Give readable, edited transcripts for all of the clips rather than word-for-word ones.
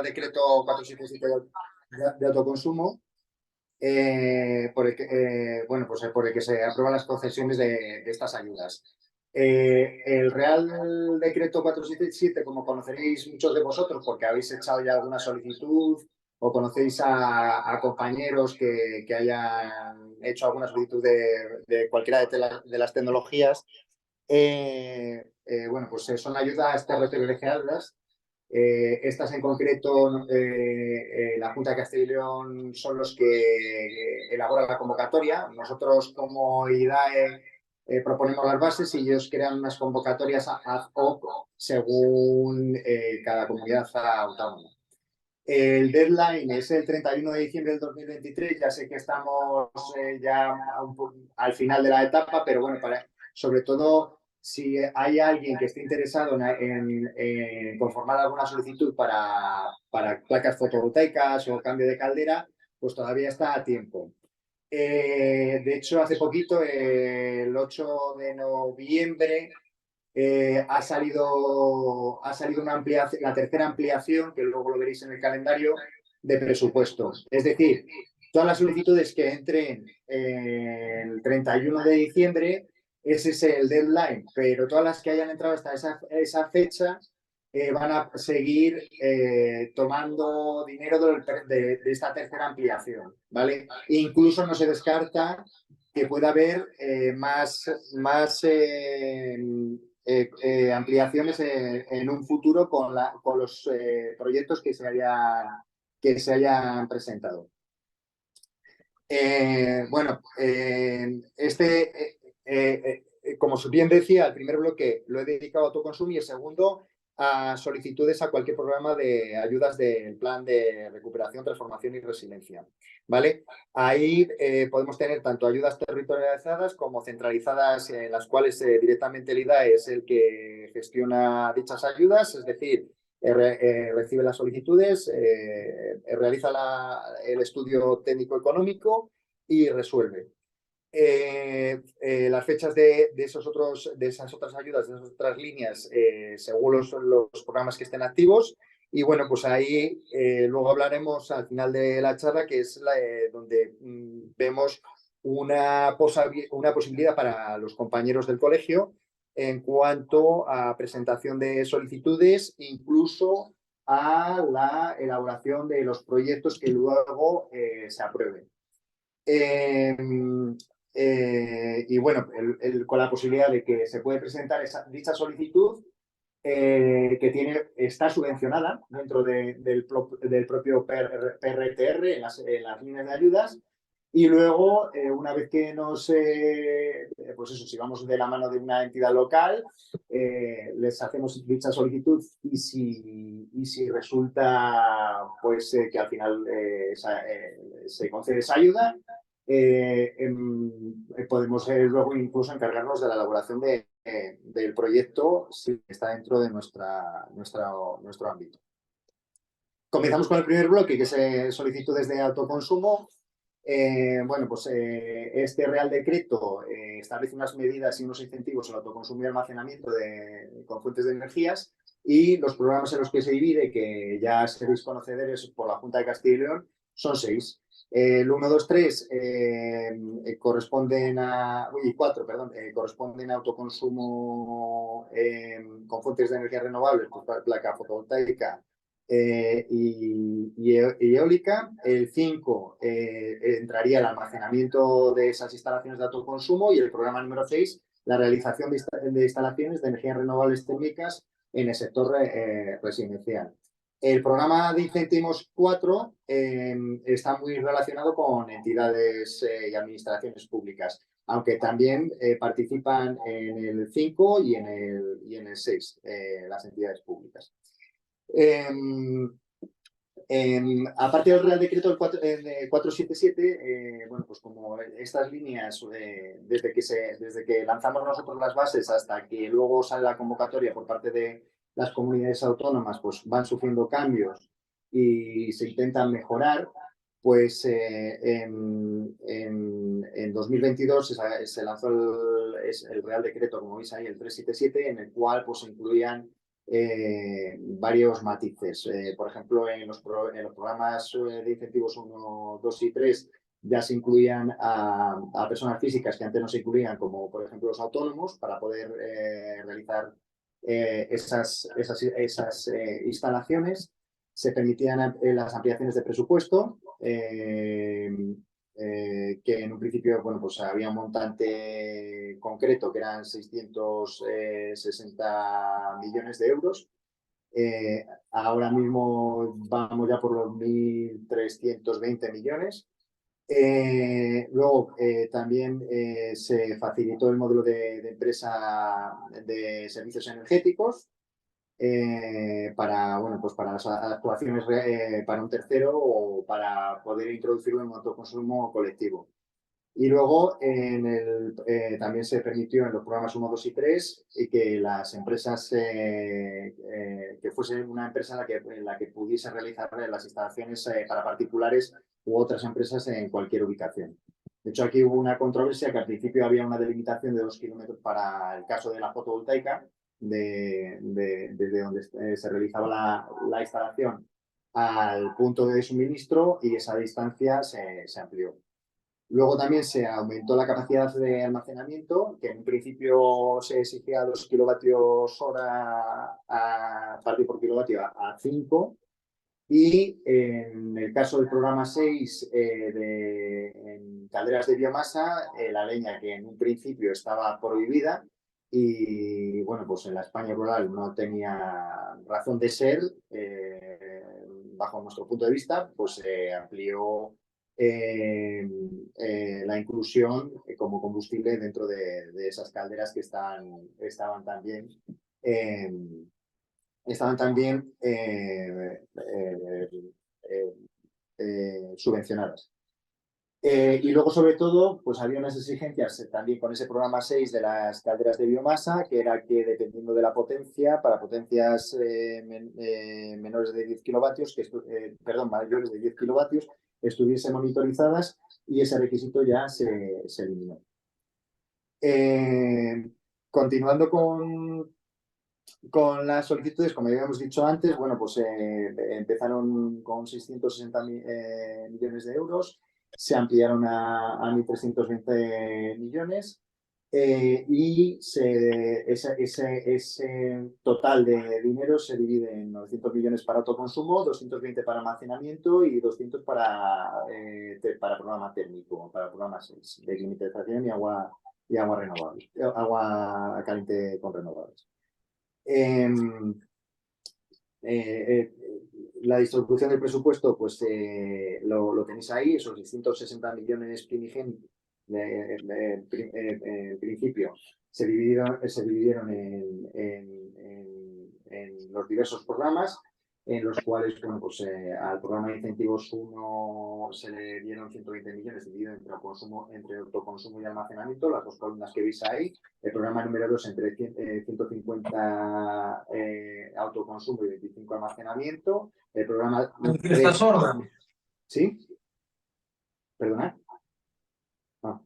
decreto 477 de autoconsumo, por el que se aprueban las concesiones de estas ayudas. El Real Decreto 477, como conoceréis muchos de vosotros, porque habéis echado ya alguna solicitud o conocéis a compañeros que hayan hecho alguna solicitud de cualquiera de las tecnologías, son ayudas territoriales. Estas en concreto, la Junta de Castilla y León son los que elaboran la convocatoria. Nosotros como IDAE proponemos las bases y ellos crean unas convocatorias ad hoc según cada comunidad autónoma. El deadline es el 31 de diciembre del 2023. Ya sé que estamos ya al final de la etapa, pero bueno, sobre todo si hay alguien que esté interesado en conformar alguna solicitud para placas fotovoltaicas o cambio de caldera, pues todavía está a tiempo. De hecho, hace poquito, el 8 de noviembre, ha salido una ampliación, la tercera ampliación, que luego lo veréis en el calendario, de presupuestos. Es decir, todas las solicitudes que entren el 31 de diciembre, ese es el deadline, pero todas las que hayan entrado hasta esa fecha van a seguir tomando dinero de esta tercera ampliación, ¿vale? E incluso no se descarta que pueda haber más ampliaciones en un futuro con los proyectos que se hayan presentado. Como bien decía, el primer bloque lo he dedicado a autoconsumo y el segundo a solicitudes a cualquier programa de ayudas del Plan de Recuperación, Transformación y Resiliencia, ¿vale? Ahí podemos tener tanto ayudas territorializadas como centralizadas, en las cuales directamente el IDAE es el que gestiona dichas ayudas, es decir, recibe las solicitudes, realiza el estudio técnico-económico y resuelve. Las fechas de esas otras ayudas, de esas otras líneas, según los programas que estén activos. Y bueno, pues ahí luego hablaremos al final de la charla, que es donde vemos una posibilidad para los compañeros del colegio en cuanto a presentación de solicitudes, incluso a la elaboración de los proyectos que luego se aprueben. Y bueno, con la posibilidad de que se puede presentar dicha solicitud, que está subvencionada dentro del propio PRTR en las líneas de ayudas. Y luego, una vez que si vamos de la mano de una entidad local, les hacemos dicha solicitud y si resulta que al final se concede esa ayuda, podemos luego incluso encargarnos de la elaboración del proyecto si está dentro de nuestro ámbito. Comenzamos con el primer bloque, que es solicitudes de autoconsumo. Este Real Decreto establece unas medidas y unos incentivos al autoconsumo y almacenamiento con fuentes de energías, y los programas en los que se divide, que ya seréis conocedores por la Junta de Castilla y León, son 6. El 1, 2, 3 corresponden a... Y 4, perdón, corresponden a autoconsumo con fuentes de energía renovables, pues, placa fotovoltaica y eólica. El 5 entraría el almacenamiento de esas instalaciones de autoconsumo, y el programa número 6, la realización de instalaciones de energías renovables térmicas en el sector residencial. El programa de incentivos 4 está muy relacionado con entidades y administraciones públicas, aunque también participan en el 5 y en el 6 las entidades públicas. Aparte del Real Decreto del 477, pues como estas líneas, desde que lanzamos nosotros las bases hasta que luego sale la convocatoria por parte de las comunidades autónomas, pues van sufriendo cambios y se intentan mejorar, pues en 2022 se lanzó el Real Decreto, como veis ahí, el 377, en el cual pues se incluían varios matices. Por ejemplo, en los programas de incentivos 1, 2 y 3 ya se incluían a personas físicas que antes no se incluían, como por ejemplo los autónomos, para poder realizar esas instalaciones. Se permitían las ampliaciones de presupuesto, que en un principio, bueno, pues había un montante concreto que eran 660 millones de euros. Ahora mismo vamos ya por los 1.320 millones. Luego también se facilitó el modelo de empresa de servicios energéticos para, bueno, pues para las actuaciones para un tercero o para poder introducirlo en un autoconsumo colectivo. Y luego también se permitió en los programas 1, 2 y 3 que las empresas, que fuese una empresa en la que pudiese realizar las instalaciones para particulares u otras empresas en cualquier ubicación. De hecho, aquí hubo una controversia que al principio había una delimitación de 2 kilómetros para el caso de la fotovoltaica, desde donde se realizaba la instalación al punto de suministro, y esa distancia se amplió. Luego también se aumentó la capacidad de almacenamiento, que en un principio se exigía 2 kilovatios hora a partir por kilovatio a 5. Y en el caso del programa 6, en calderas de biomasa, la leña, que en un principio estaba prohibida y, bueno, pues en la España rural no tenía razón de ser, bajo nuestro punto de vista, pues se amplió la inclusión como combustible dentro de esas calderas que estaban también eh, subvencionadas. Y luego, sobre todo, pues había unas exigencias también con ese programa 6 de las calderas de biomasa, que era que dependiendo de la potencia, para potencias menores de 10 kilovatios, perdón, mayores de 10 kilovatios, estuviesen monitorizadas, y ese requisito ya se eliminó. Continuando con las solicitudes, como ya habíamos dicho antes, bueno, pues empezaron con 660 millones de euros, se ampliaron a 1.320 millones, y ese total de dinero se divide en 900 millones para autoconsumo, 220 para almacenamiento y 200 para programa térmico, para programa 6, de climatización y agua renovable, agua caliente con renovables. Eh, eh, la distribución del presupuesto, pues lo tenéis ahí, esos 660 millones primigenios, en principio, se dividieron en los diversos programas, en los cuales, bueno, pues al programa de incentivos 1 se le dieron 120 millones dividido entre autoconsumo y almacenamiento, las dos columnas que veis ahí. El programa número 2 entre 150 autoconsumo y 25 almacenamiento. El programa 3... ¿Estás sorda? ¿Sí? ¿Perdona? No.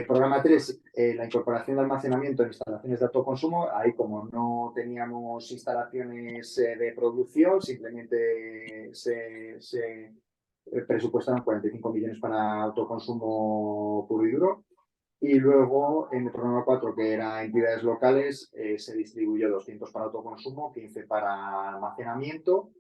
Programa 3, la incorporación de almacenamiento en instalaciones de autoconsumo. Ahí, como no teníamos instalaciones de producción, simplemente se presupuestaron 45 millones para autoconsumo puro y duro. Y luego, en el programa 4, que era entidades locales, se distribuyó 200 para autoconsumo, 15 para almacenamiento.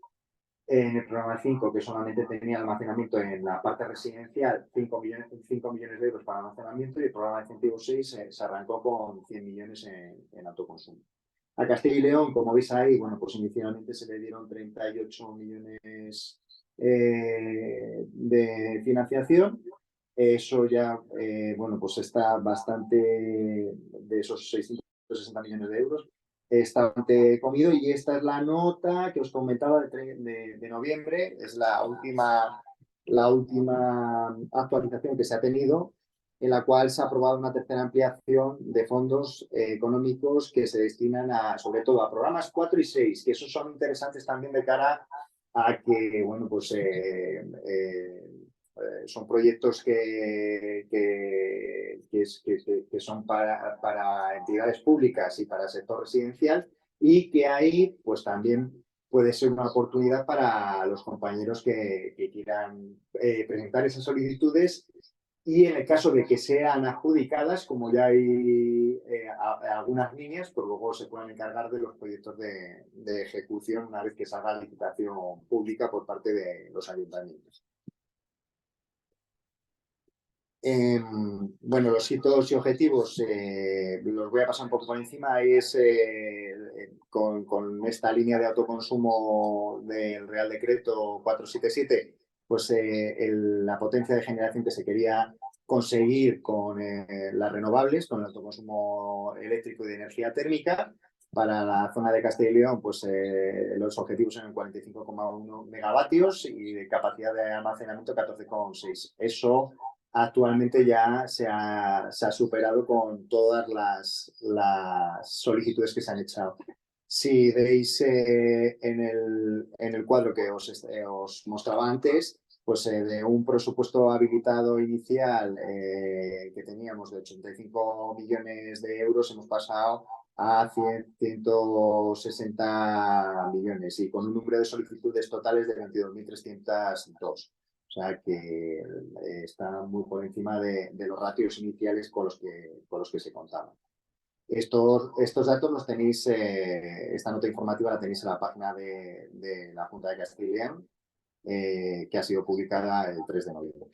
En el programa 5, que solamente tenía almacenamiento en la parte residencial, 5 millones de euros para almacenamiento, y el programa de incentivos 6 se arrancó con 100 millones en autoconsumo. A Castilla y León, como veis ahí, bueno, pues inicialmente se le dieron 38 millones de financiación. Eso ya, bueno, pues está bastante, de esos 660 millones de euros, está bastante comido, y esta es la nota que os comentaba de noviembre, es la última actualización que se ha tenido, en la cual se ha aprobado una tercera ampliación de fondos económicos que se destinan sobre todo a programas 4 y 6, que esos son interesantes también de cara a que, bueno, pues son proyectos que son para entidades públicas y para el sector residencial, y que ahí pues también puede ser una oportunidad para los compañeros que quieran presentar esas solicitudes y en el caso de que sean adjudicadas, como ya hay algunas líneas, pues luego se puedan encargar de los proyectos de ejecución una vez que salga la licitación pública por parte de los ayuntamientos. Bueno, los hitos y objetivos los voy a pasar un poco por encima. Es con esta línea de autoconsumo del Real Decreto 477, pues la potencia de generación que se quería conseguir con las renovables, con el autoconsumo eléctrico y de energía térmica. Para la zona de Castilla y León, pues los objetivos eran 45,1 megavatios y de capacidad de almacenamiento 14,6. Eso actualmente ya se ha superado con todas las solicitudes que se han echado. Si veis en el cuadro que os mostraba antes, pues de un presupuesto habilitado inicial que teníamos de 85 millones de euros, hemos pasado a 160 millones y con un número de solicitudes totales de 22.302. O sea que está muy por encima de los ratios iniciales con los que se contaban. Estos datos los tenéis, esta nota informativa la tenéis en la página de la Junta de Castilla y León, que ha sido publicada el 3 de noviembre.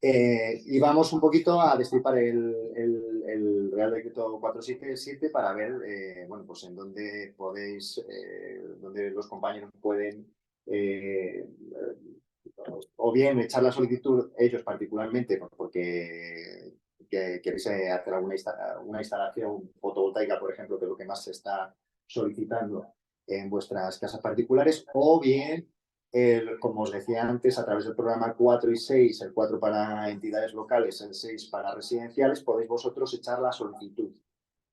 Y vamos un poquito a destripar el Real Decreto 477 para ver bueno, pues en dónde podéis, dónde los compañeros pueden o bien echar la solicitud ellos particularmente porque queréis hacer una instalación fotovoltaica, por ejemplo, que es lo que más se está solicitando en vuestras casas particulares, o bien, como os decía antes, a través del programa 4 y 6, el 4 para entidades locales, el 6 para residenciales, podéis vosotros echar la solicitud.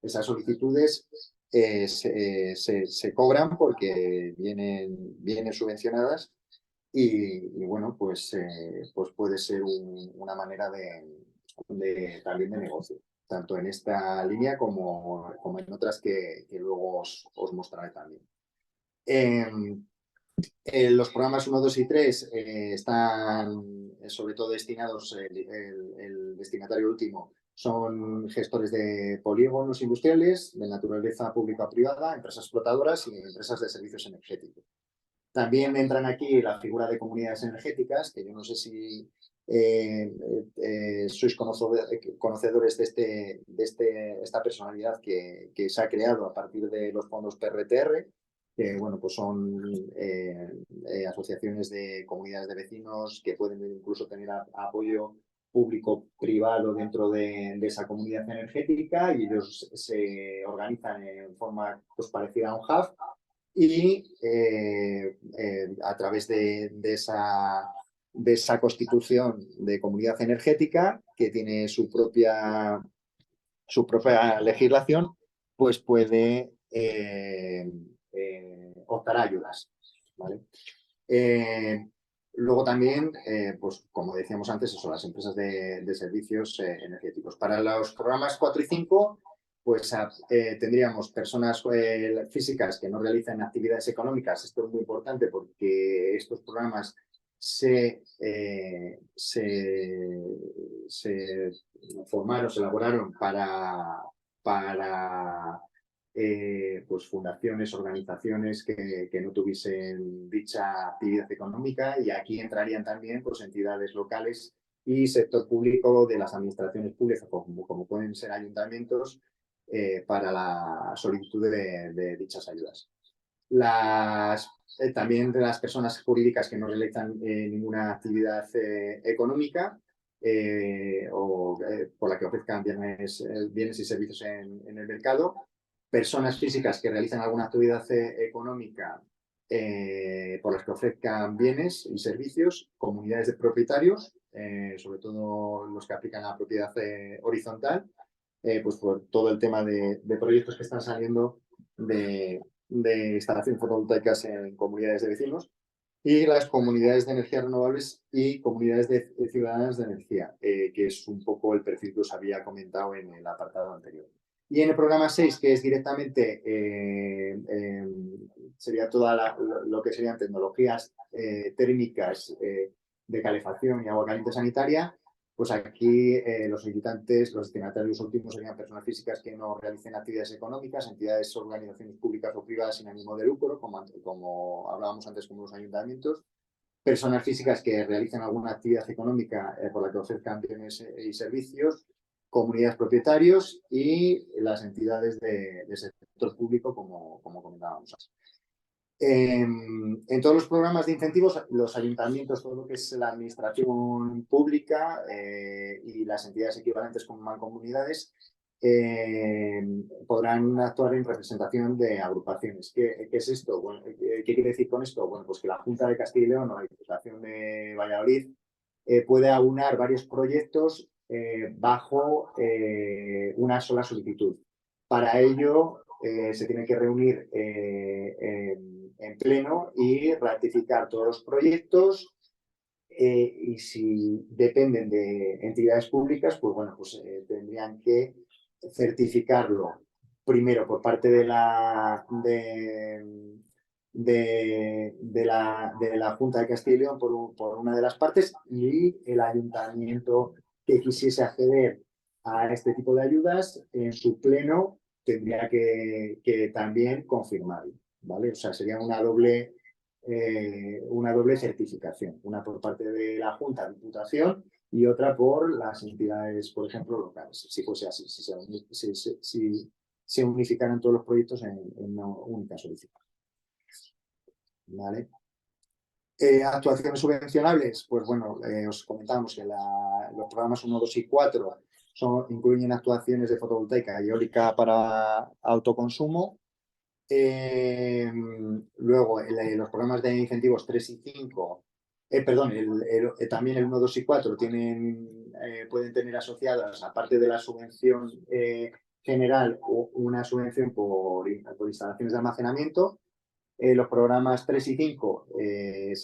Esas solicitudes se cobran porque vienen subvencionadas y bueno, pues puede ser una manera también de negocio, tanto en esta línea como en otras que luego os mostraré también. Los programas 1, 2 y 3 están sobre todo destinados, el destinatario último son gestores de polígonos industriales de naturaleza pública o privada, empresas explotadoras y empresas de servicios energéticos. También entran aquí la figura de comunidades energéticas, que yo no sé si sois conocedores de esta personalidad que se ha creado a partir de los fondos PRTR, que bueno, pues son asociaciones de comunidades de vecinos que pueden incluso tener apoyo público-privado dentro de esa comunidad energética y ellos se organizan en forma pues, parecida a un hub y a través de esa constitución de comunidad energética que tiene su propia legislación, pues puede optar a ayudas. ¿Vale? Luego también, pues como decíamos antes, son las empresas de servicios energéticos. Para los programas 4 y 5, pues tendríamos personas físicas que no realizan actividades económicas. Esto es muy importante porque estos programas se formaron, se elaboraron para pues fundaciones, organizaciones que no tuviesen dicha actividad económica y aquí entrarían también pues, entidades locales y sector público de las administraciones públicas, como pueden ser ayuntamientos, para la solicitud de dichas ayudas. También de las personas jurídicas que no realizan ninguna actividad económica o por la que ofrezcan bienes y servicios en el mercado, personas físicas que realizan alguna actividad económica por las que ofrezcan bienes y servicios, comunidades de propietarios, sobre todo los que aplican la propiedad horizontal, pues por todo el tema de proyectos que están saliendo de instalaciones fotovoltaicas en comunidades de vecinos y las comunidades de energías renovables y comunidades de ciudadanas de energía, que es un poco el perfil que os había comentado en el apartado anterior. Y en el programa 6, que es directamente, sería toda lo que serían tecnologías térmicas de calefacción y agua caliente sanitaria, pues aquí los solicitantes, los destinatarios últimos serían personas físicas que no realicen actividades económicas, entidades, organizaciones públicas o privadas sin ánimo de lucro, como hablábamos antes, como los ayuntamientos, personas físicas que realicen alguna actividad económica por la que ofrezcan bienes y servicios, comunidades propietarios y las entidades de sector público, como comentábamos antes. En todos los programas de incentivos, los ayuntamientos, todo lo que es la administración pública y las entidades equivalentes como mancomunidades podrán actuar en representación de agrupaciones. ¿Qué es esto? Bueno, ¿qué quiere decir con esto? Bueno, pues que la Junta de Castilla y León o la Diputación de Valladolid puede aunar varios proyectos bajo una sola solicitud. Para ello se tiene que reunir en pleno y ratificar todos los proyectos y si dependen de entidades públicas, pues bueno, pues tendrían que certificarlo primero por parte de la Junta de Castilla y León por una de las partes y el ayuntamiento que quisiese acceder a este tipo de ayudas en su pleno tendría que también confirmarlo, ¿vale? O sea, sería una doble certificación, una por parte de la Junta de Diputación y otra por las entidades, por ejemplo, locales, si fuese así, si se unificaran todos los proyectos en una única solicitud. ¿Vale? Actuaciones subvencionables, pues bueno, os comentábamos que los programas 1, 2 y 4 incluyen actuaciones de fotovoltaica y eólica para autoconsumo. Luego, los programas de incentivos 3 y 5, también el 1, 2 y 4 pueden tener asociadas, aparte de la subvención general, una subvención por instalaciones de almacenamiento. Los programas 3 y 5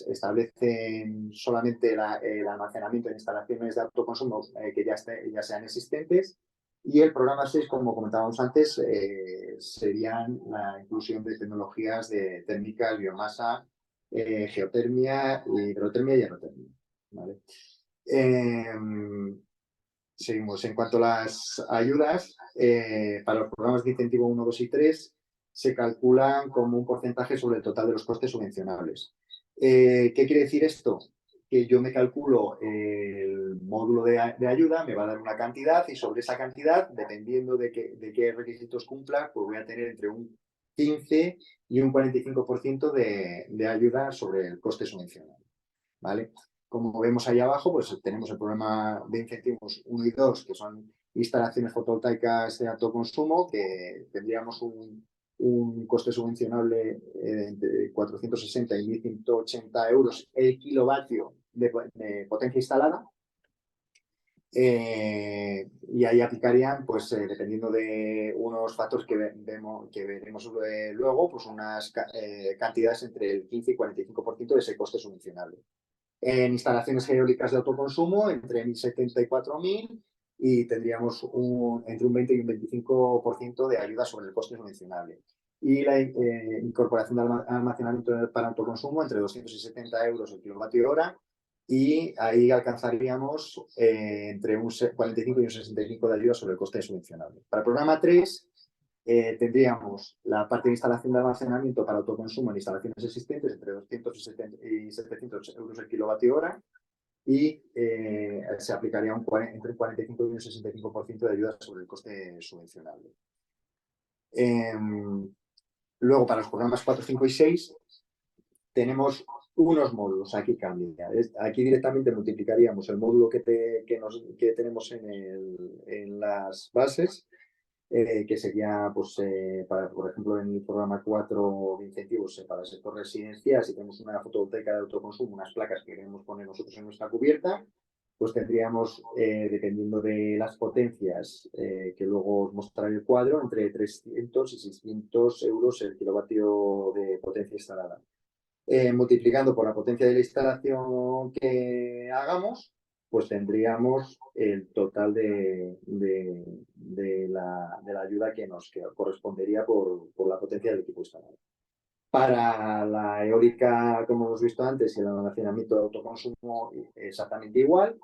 establecen solamente el almacenamiento en instalaciones de autoconsumo que ya sean existentes. Y el programa 6, como comentábamos antes, serían la inclusión de tecnologías de térmicas, biomasa, geotermia, hidrotermia y aerotermia. ¿Vale? Seguimos. En cuanto a las ayudas, para los programas de incentivo 1, 2 y 3, se calculan como un porcentaje sobre el total de los costes subvencionables. ¿Qué quiere decir esto? Que yo me calculo el módulo de ayuda, me va a dar una cantidad y sobre esa cantidad, dependiendo de qué requisitos cumpla, pues voy a tener entre un 15 y un 45% de ayuda sobre el coste subvencionable. ¿Vale? Como vemos ahí abajo, pues tenemos el programa de incentivos 1 y 2, que son instalaciones fotovoltaicas de alto consumo, que tendríamos un coste subvencionable entre 460 y 1.180 euros el kilovatio de potencia instalada. Y ahí aplicarían, pues dependiendo de unos factores que veremos luego, pues unas cantidades entre el 15 y 45% de ese coste subvencionable. En instalaciones eólicas de autoconsumo, entre 1.070 y 4.000, y tendríamos entre un 20 y un 25% de ayuda sobre el coste subvencionable. Y la incorporación de almacenamiento para autoconsumo, entre 270 euros el kilovatio hora, y ahí alcanzaríamos entre un 45 y un 65 de ayuda sobre el coste subvencionable. Para el programa 3, tendríamos la parte de instalación de almacenamiento para autoconsumo en instalaciones existentes entre 200 y 700 euros el kilovatio hora y se aplicaría entre un 45 y un 65% de ayuda sobre el coste subvencionable. Luego, para los programas 4, 5 y 6, tenemos unos módulos, aquí cambia. Aquí directamente multiplicaríamos el módulo que tenemos en las bases, que sería, pues, por ejemplo, en el programa 4 de incentivos para el sector residencial, si tenemos una fotovoltaica de autoconsumo, unas placas que queremos poner nosotros en nuestra cubierta, pues tendríamos, dependiendo de las potencias, que luego os mostraré el cuadro, entre 300 y 600 euros el kilovatio de potencia instalada. Multiplicando por la potencia de la instalación que hagamos, pues tendríamos el total de la ayuda que nos correspondería por la potencia del equipo instalado. Para la eólica, como hemos visto antes, y el almacenamiento de autoconsumo, exactamente igual.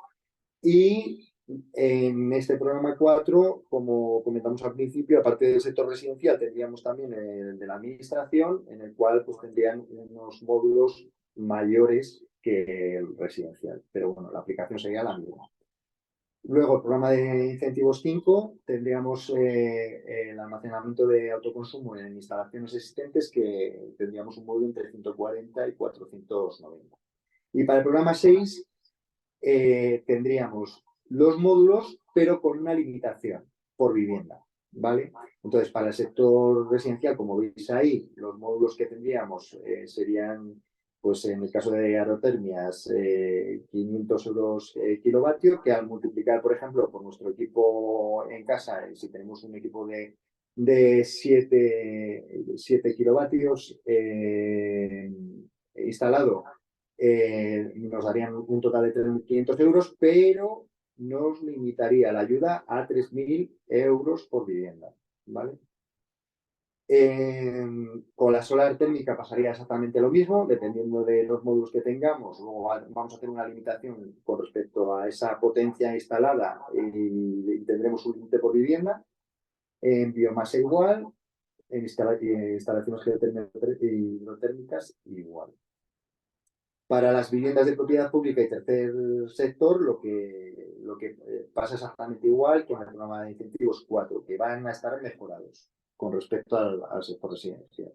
Y en este programa 4, como comentamos al principio, aparte del sector residencial, tendríamos también el de la administración, en el cual pues, tendrían unos módulos mayores que el residencial. Pero bueno, la aplicación sería la misma. Luego, el programa de incentivos 5, tendríamos el almacenamiento de autoconsumo en instalaciones existentes, que tendríamos un módulo entre 140 y 490. Y para el programa 6, tendríamos los módulos, pero con una limitación por vivienda, ¿vale? Entonces, para el sector residencial, como veis ahí, los módulos que tendríamos serían, pues en el caso de aerotermias, 500 euros kilovatio, que al multiplicar, por ejemplo, por nuestro equipo en casa, si tenemos un equipo de 7 kilovatios instalado, nos darían un total de 3.500 euros, pero nos limitaría la ayuda a 3.000 euros por vivienda, ¿vale? Con la solar térmica pasaría exactamente lo mismo, dependiendo de los módulos que tengamos. Luego vamos a hacer una limitación con respecto a esa potencia instalada y tendremos un límite por vivienda. En biomasa igual, en instalaciones hidrotérmicas igual. Para las viviendas de propiedad pública y tercer sector, lo que pasa exactamente igual que en el programa de incentivos 4, que van a estar mejorados con respecto al sector residencial.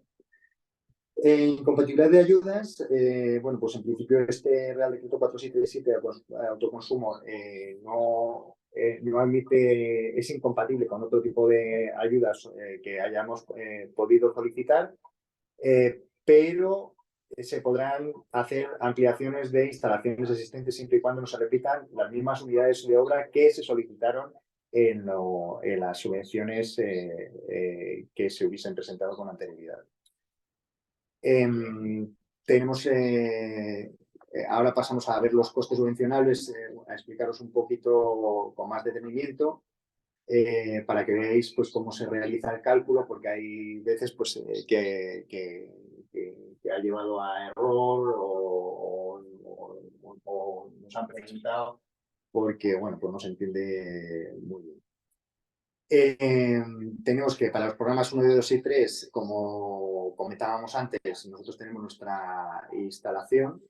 En compatibilidad de ayudas, bueno, pues en principio este Real Decreto 477 de autoconsumo no admite, es incompatible con otro tipo de ayudas que hayamos podido solicitar, pero se podrán hacer ampliaciones de instalaciones existentes siempre y cuando no se repitan las mismas unidades de obra que se solicitaron en las subvenciones que se hubiesen presentado con anterioridad. Tenemos, ahora pasamos a ver los costes subvencionables, a explicaros un poquito con más detenimiento, para que veáis pues, cómo se realiza el cálculo, porque hay veces pues, que ha llevado a error o nos han presentado porque bueno, pues no se entiende muy bien. Tenemos que para los programas 1, 2 y 3, como comentábamos antes, nosotros tenemos nuestra instalación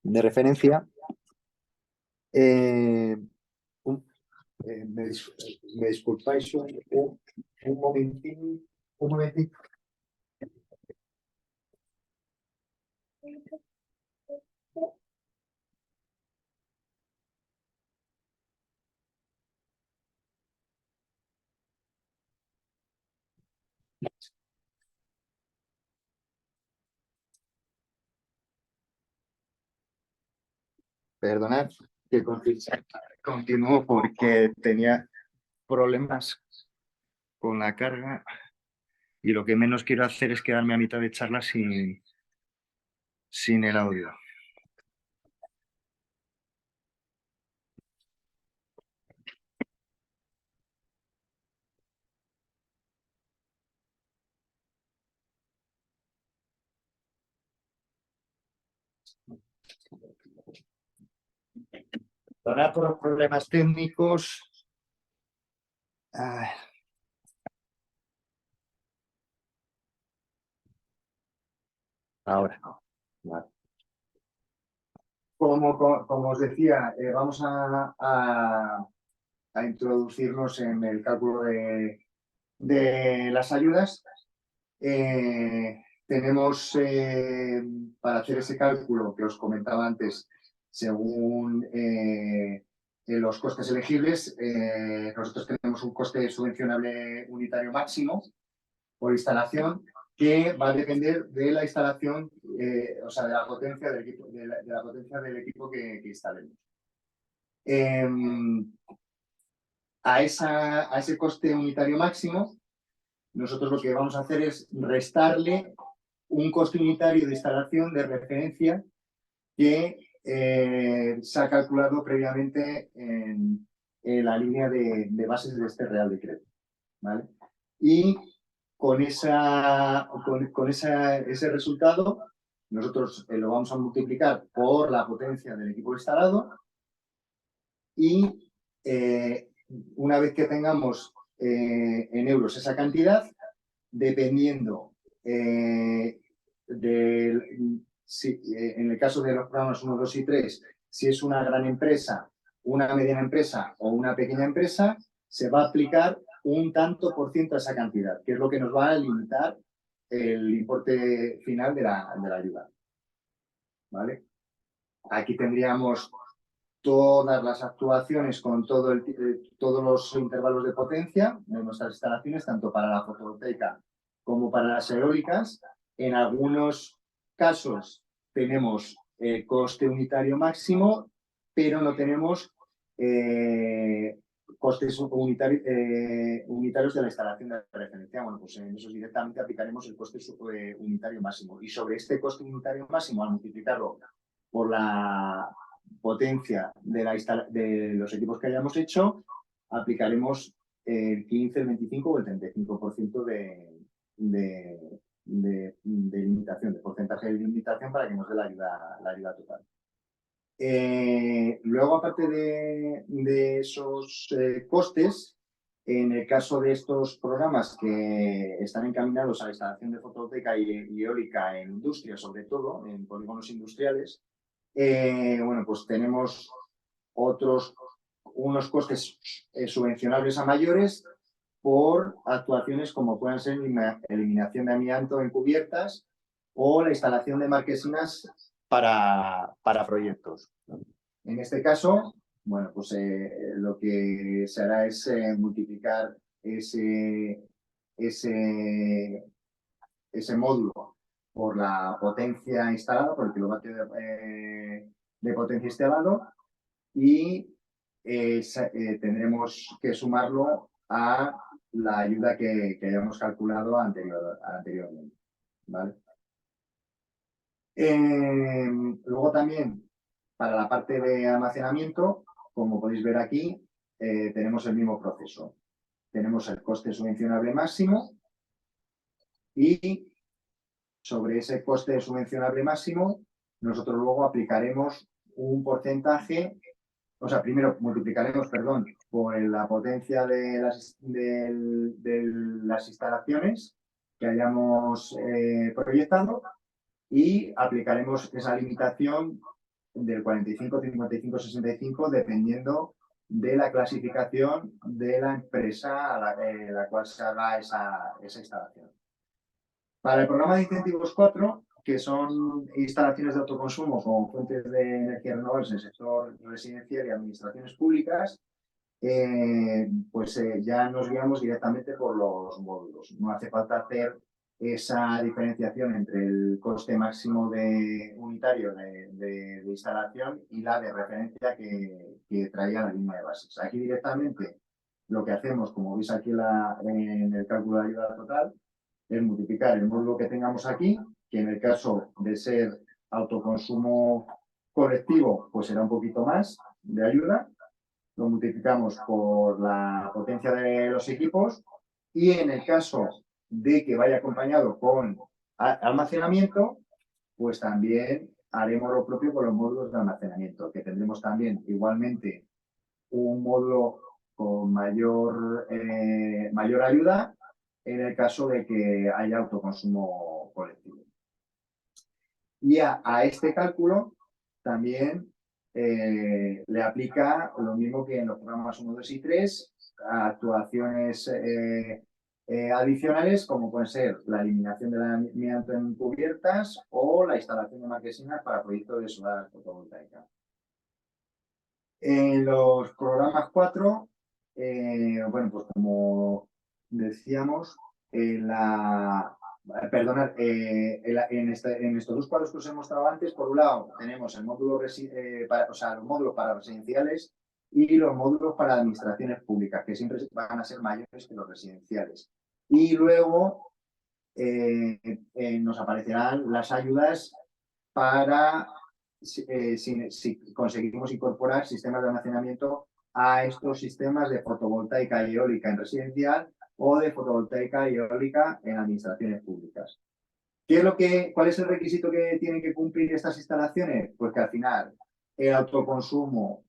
de referencia. Me disculpáis un momentín. Perdonad que continúo porque tenía problemas con la carga y lo que menos quiero hacer es quedarme a mitad de charla sin el audio. Perdonad por los problemas técnicos. Ahora. Vale. Como os decía, vamos a introducirnos en el cálculo de las ayudas. Tenemos, para hacer ese cálculo que os comentaba antes, según los costes elegibles, nosotros tenemos un coste subvencionable unitario máximo por instalación, que va a depender de la instalación, o sea, de la potencia del equipo, de la potencia del equipo que instalemos. A ese coste unitario máximo, nosotros lo que vamos a hacer es restarle un coste unitario de instalación de referencia que se ha calculado previamente en la línea de bases de este Real Decreto, ¿vale? Y con ese resultado, nosotros lo vamos a multiplicar por la potencia del equipo instalado y una vez que tengamos en euros esa cantidad, dependiendo en el caso de los programas 1, 2 y 3, si es una gran empresa, una mediana empresa o una pequeña empresa, se va a aplicar un tanto por ciento a esa cantidad, que es lo que nos va a limitar el importe final de la ayuda. ¿Vale? Aquí tendríamos todas las actuaciones con todos los intervalos de potencia de nuestras instalaciones, tanto para la fotovoltaica como para las eólicas. En algunos casos tenemos coste unitario máximo, pero no tenemos costes unitarios de la instalación de referencia. Bueno, pues en eso directamente aplicaremos el coste unitario máximo. Y sobre este coste unitario máximo, al multiplicarlo por la potencia de los equipos que hayamos hecho, aplicaremos el 15, el 25 o el 35% de limitación, de porcentaje de limitación para que nos dé la ayuda total. Luego, aparte de esos costes, en el caso de estos programas que están encaminados a la instalación de fotovoltaica y eólica en industria, sobre todo en polígonos industriales, bueno, pues tenemos unos costes subvencionables a mayores por actuaciones como pueden ser eliminación de amianto en cubiertas o la instalación de marquesinas para proyectos. En este caso, bueno, pues lo que se hará es multiplicar ese módulo por la potencia instalada, por el kilovatio de potencia instalado, y tendremos que sumarlo a la ayuda que hayamos calculado anteriormente. ¿Vale? Luego también, para la parte de almacenamiento, como podéis ver aquí, tenemos el mismo proceso. Tenemos el coste subvencionable máximo y sobre ese coste subvencionable máximo, nosotros luego aplicaremos un porcentaje, o sea, primero multiplicaremos, perdón, por la potencia de las instalaciones que hayamos proyectado y aplicaremos esa limitación del 45, 55, 65, dependiendo de la clasificación de la empresa a la cual se haga esa instalación. Para el programa de incentivos 4, que son instalaciones de autoconsumo con fuentes de energía renovables en el sector residencial y administraciones públicas, pues ya nos guiamos directamente por los módulos. No hace falta hacer esa diferenciación entre el coste máximo unitario de instalación y la de referencia que traía la línea de bases. Aquí directamente lo que hacemos, como veis aquí en el cálculo de ayuda total, es multiplicar el módulo que tengamos aquí, que en el caso de ser autoconsumo colectivo, pues será un poquito más de ayuda. Lo multiplicamos por la potencia de los equipos y en el caso de que vaya acompañado con almacenamiento, pues también haremos lo propio con los módulos de almacenamiento, que tendremos también igualmente un módulo con mayor ayuda en el caso de que haya autoconsumo colectivo. Y a este cálculo también le aplica lo mismo que en los programas 1, 2 y 3, actuaciones adicionales como pueden ser la eliminación del amianto en cubiertas o la instalación de marquesinas para proyectos de solar fotovoltaica. En los programas 4, bueno, pues como decíamos, en estos dos cuadros que os he mostrado antes, por un lado tenemos el módulo los módulos para residenciales y los módulos para administraciones públicas, que siempre van a ser mayores que los residenciales. Y luego nos aparecerán las ayudas para si conseguimos incorporar sistemas de almacenamiento a estos sistemas de fotovoltaica y eólica en residencial o de fotovoltaica y eólica en administraciones públicas. ¿Cuál es el requisito que tienen que cumplir estas instalaciones? Pues que al final el autoconsumo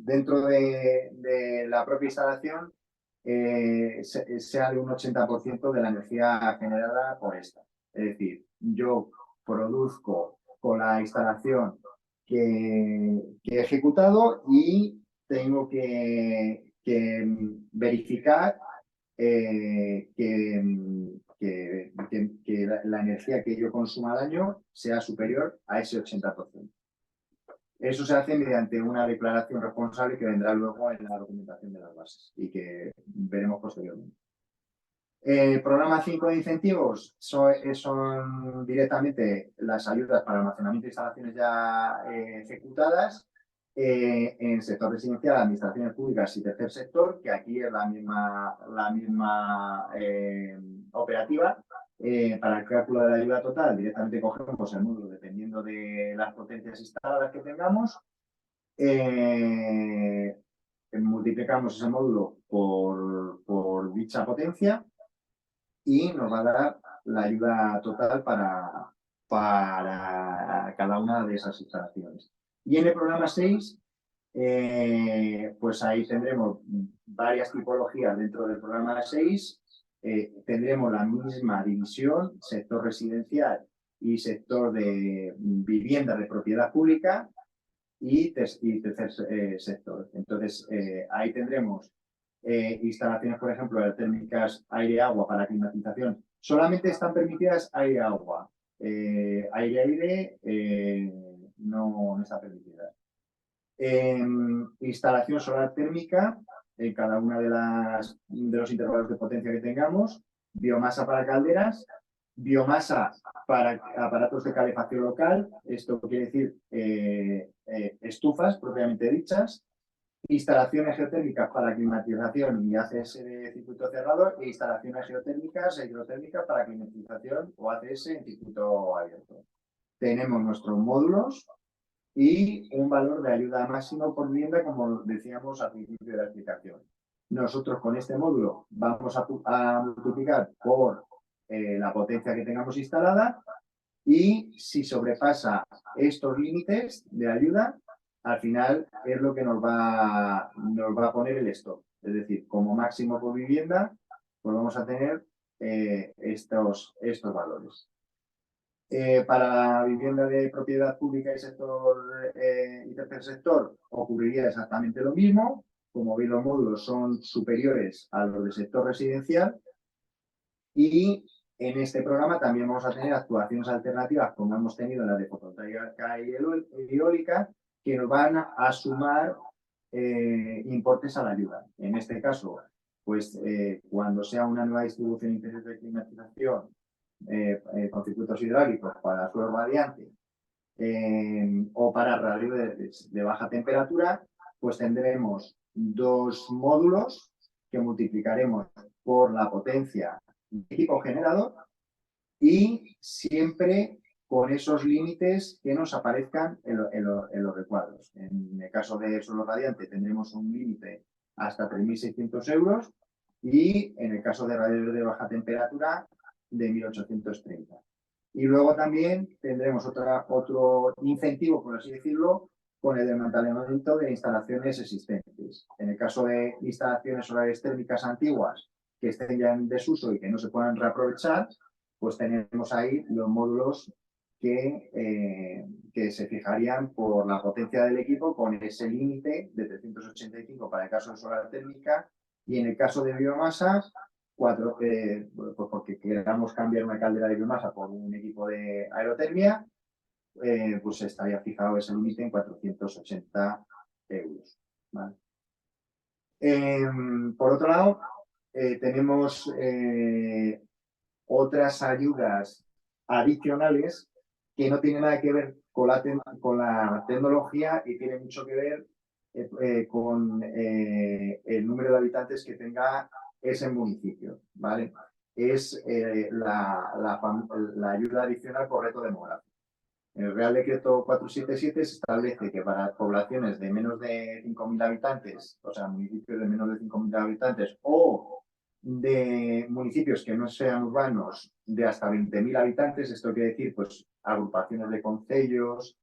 dentro de la propia instalación sea de un 80% de la energía generada por esta. Es decir, yo produzco con la instalación que he ejecutado y tengo que verificar que la energía que yo consuma al año sea superior a ese 80%. Eso se hace mediante una declaración responsable que vendrá luego en la documentación de las bases y que veremos posteriormente. Programa 5 de incentivos son directamente las ayudas para almacenamiento de instalaciones ya ejecutadas en el sector residencial, administraciones públicas y tercer sector, que aquí es la misma operativa. Para el cálculo de la ayuda total, directamente cogemos el módulo dependiendo de las potencias instaladas que tengamos. Multiplicamos ese módulo por dicha potencia y nos va a dar la ayuda total para cada una de esas instalaciones. Y en el programa 6, pues ahí tendremos varias tipologías dentro del programa 6. Tendremos la misma división, sector residencial y sector de vivienda de propiedad pública y tercer sector. Entonces, ahí tendremos instalaciones, por ejemplo, térmicas aire-agua para climatización. Solamente están permitidas aire-agua. Aire-aire no está permitida. Instalación solar térmica en cada una de los intervalos de potencia que tengamos. Biomasa para calderas. Biomasa para aparatos de calefacción local. Esto quiere decir estufas propiamente dichas. Instalaciones geotérmicas para climatización y ACS de circuito cerrado e instalaciones geotérmicas e hidrotérmicas para climatización o ACS en circuito abierto. Tenemos nuestros módulos y un valor de ayuda máximo por vivienda, como decíamos al principio de la explicación. Nosotros con este módulo vamos a multiplicar por la potencia que tengamos instalada y si sobrepasa estos límites de ayuda, al final es lo que nos va a poner el stop. Es decir, como máximo por vivienda, pues vamos a tener estos valores. Para la vivienda de propiedad pública y tercer sector ocurriría exactamente lo mismo. Como veis, los módulos son superiores a los del sector residencial y en este programa también vamos a tener actuaciones alternativas como hemos tenido en la de fotovoltaica y eólica que nos van a sumar importes a la ayuda. En este caso, pues cuando sea una nueva distribución interior de climatización con circuitos hidráulicos para suelo radiante o para radio de baja temperatura, pues tendremos dos módulos que multiplicaremos por la potencia del equipo generador y siempre con esos límites que nos aparezcan en los recuadros. En el caso de suelo radiante tendremos un límite hasta 3.600 euros y en el caso de radiadores de baja temperatura de 1.830. Y luego también tendremos otro incentivo, por así decirlo, con el desmantelamiento de instalaciones existentes. En el caso de instalaciones solares térmicas antiguas que estén ya en desuso y que no se puedan reaprovechar, pues tenemos ahí los módulos que se fijarían por la potencia del equipo con ese límite de 385 para el caso de solar térmica y en el caso de biomasa, pues porque queramos cambiar una caldera de biomasa por un equipo de aerotermia, pues estaría fijado ese límite en 480 euros. ¿Vale? Por otro lado, tenemos otras ayudas adicionales que no tienen nada que ver con la tecnología y tienen mucho que ver con el número de habitantes que tenga ese municipio, ¿vale? es la ayuda adicional por reto demográfico. En el Real Decreto 477 se establece que para poblaciones de menos de 5.000 habitantes, o sea, municipios de menos de 5.000 habitantes o de municipios que no sean urbanos de hasta 20.000 habitantes, esto quiere decir, pues, agrupaciones de concellos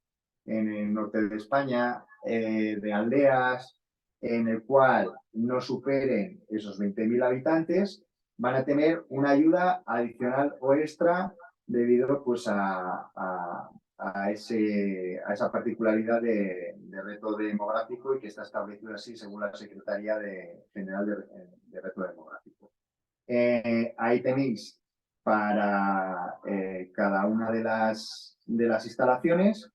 en el norte de España, de aldeas, en el cual no superen esos 20.000 habitantes, van a tener una ayuda adicional o extra debido, pues, a esa particularidad de reto demográfico y que está establecido así según la Secretaría General de Reto Demográfico. Ahí tenéis para cada una de las instalaciones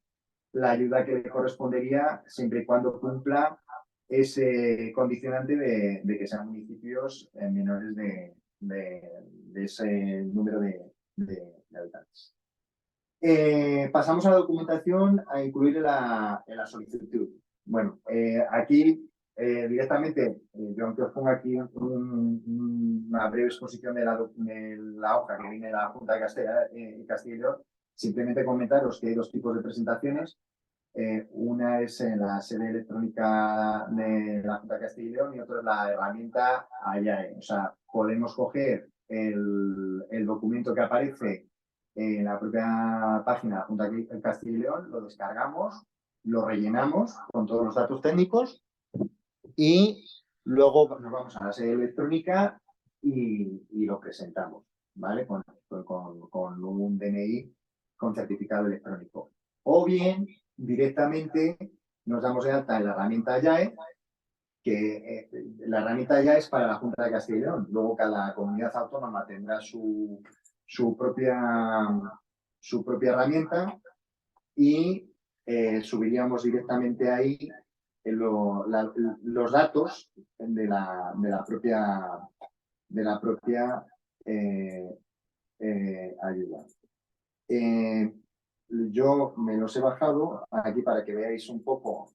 la ayuda que le correspondería siempre y cuando cumpla ese condicionante de que sean municipios menores de ese número de habitantes. Pasamos a la documentación a incluir en la solicitud. Bueno, aquí directamente, yo aunque os ponga aquí una breve exposición de la hoja que viene de la Junta de Castilla y León, simplemente comentaros que hay dos tipos de presentaciones. Una es en la sede electrónica de la Junta de Castilla y León y otra es la herramienta AYAE. O sea, podemos coger el documento que aparece en la propia página de la Junta de Castilla y León, lo descargamos, lo rellenamos con todos los datos técnicos y luego nos vamos a la sede electrónica y lo presentamos, ¿vale? Con un DNI con certificado electrónico. O bien, directamente nos damos de alta en la herramienta YAE, que la herramienta YAE es para la Junta de Castilla y León. Luego cada comunidad autónoma tendrá su propia herramienta y subiríamos directamente ahí los datos de la propia ayuda. Yo me los he bajado aquí para que veáis un poco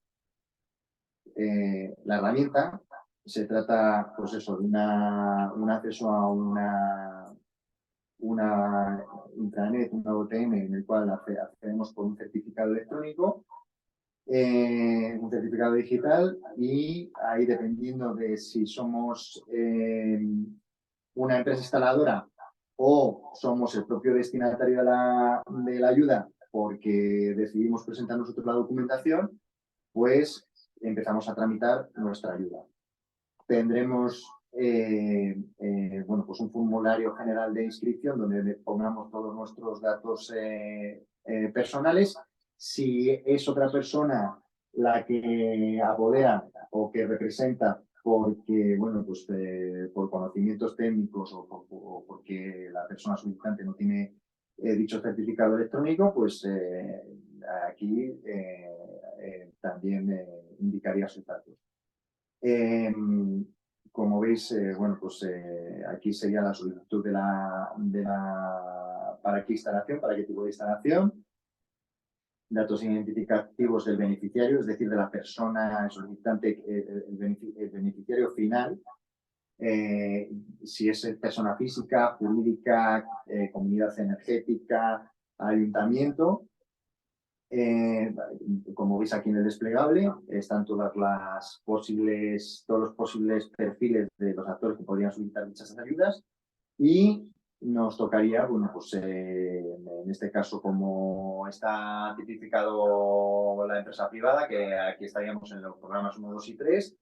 la herramienta. Se trata, pues eso, de un acceso a una intranet, una OTM, en el cual accedemos por un certificado electrónico, un certificado digital, y ahí, dependiendo de si somos una empresa instaladora o somos el propio destinatario de la ayuda porque decidimos presentar nosotros la documentación, pues empezamos a tramitar nuestra ayuda. Tendremos bueno, pues un formulario general de inscripción donde pongamos todos nuestros datos personales. Si es otra persona la que apodera o que representa porque, bueno, pues por conocimientos técnicos o porque la persona solicitante no tiene dicho certificado electrónico, pues aquí también indicaría sus datos. Como veis, bueno, pues aquí sería la solicitud para qué instalación, para qué tipo de instalación, datos identificativos del beneficiario, es decir, de la persona solicitante, el beneficiario final, si es persona física, jurídica, comunidad energética, ayuntamiento. Como veis aquí en el desplegable, están todos los posibles perfiles de los actores que podrían solicitar dichas ayudas y nos tocaría, bueno, pues en este caso, como está tipificado la empresa privada, que aquí estaríamos en los programas 1, 2 y 3,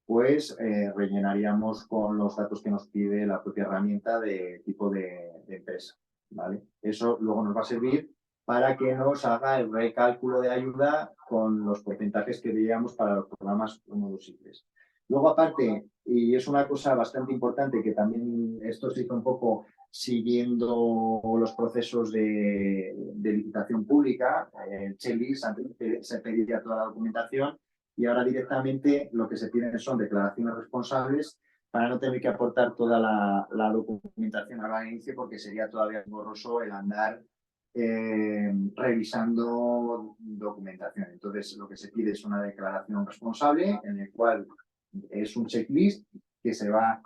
pues rellenaríamos con los datos que nos pide la propia herramienta de tipo de empresa, ¿vale? Eso luego nos va a servir para que nos haga el recálculo de ayuda con los porcentajes que veíamos para los programas 1, 2 y 3. Luego, aparte, y es una cosa bastante importante, que también esto se hizo un poco siguiendo los procesos de licitación pública, el checklist, antes se pedía toda la documentación y ahora directamente lo que se piden son declaraciones responsables para no tener que aportar toda la documentación al inicio, porque sería todavía borroso el andar revisando documentación. Entonces, lo que se pide es una declaración responsable en el cual es un checklist que se va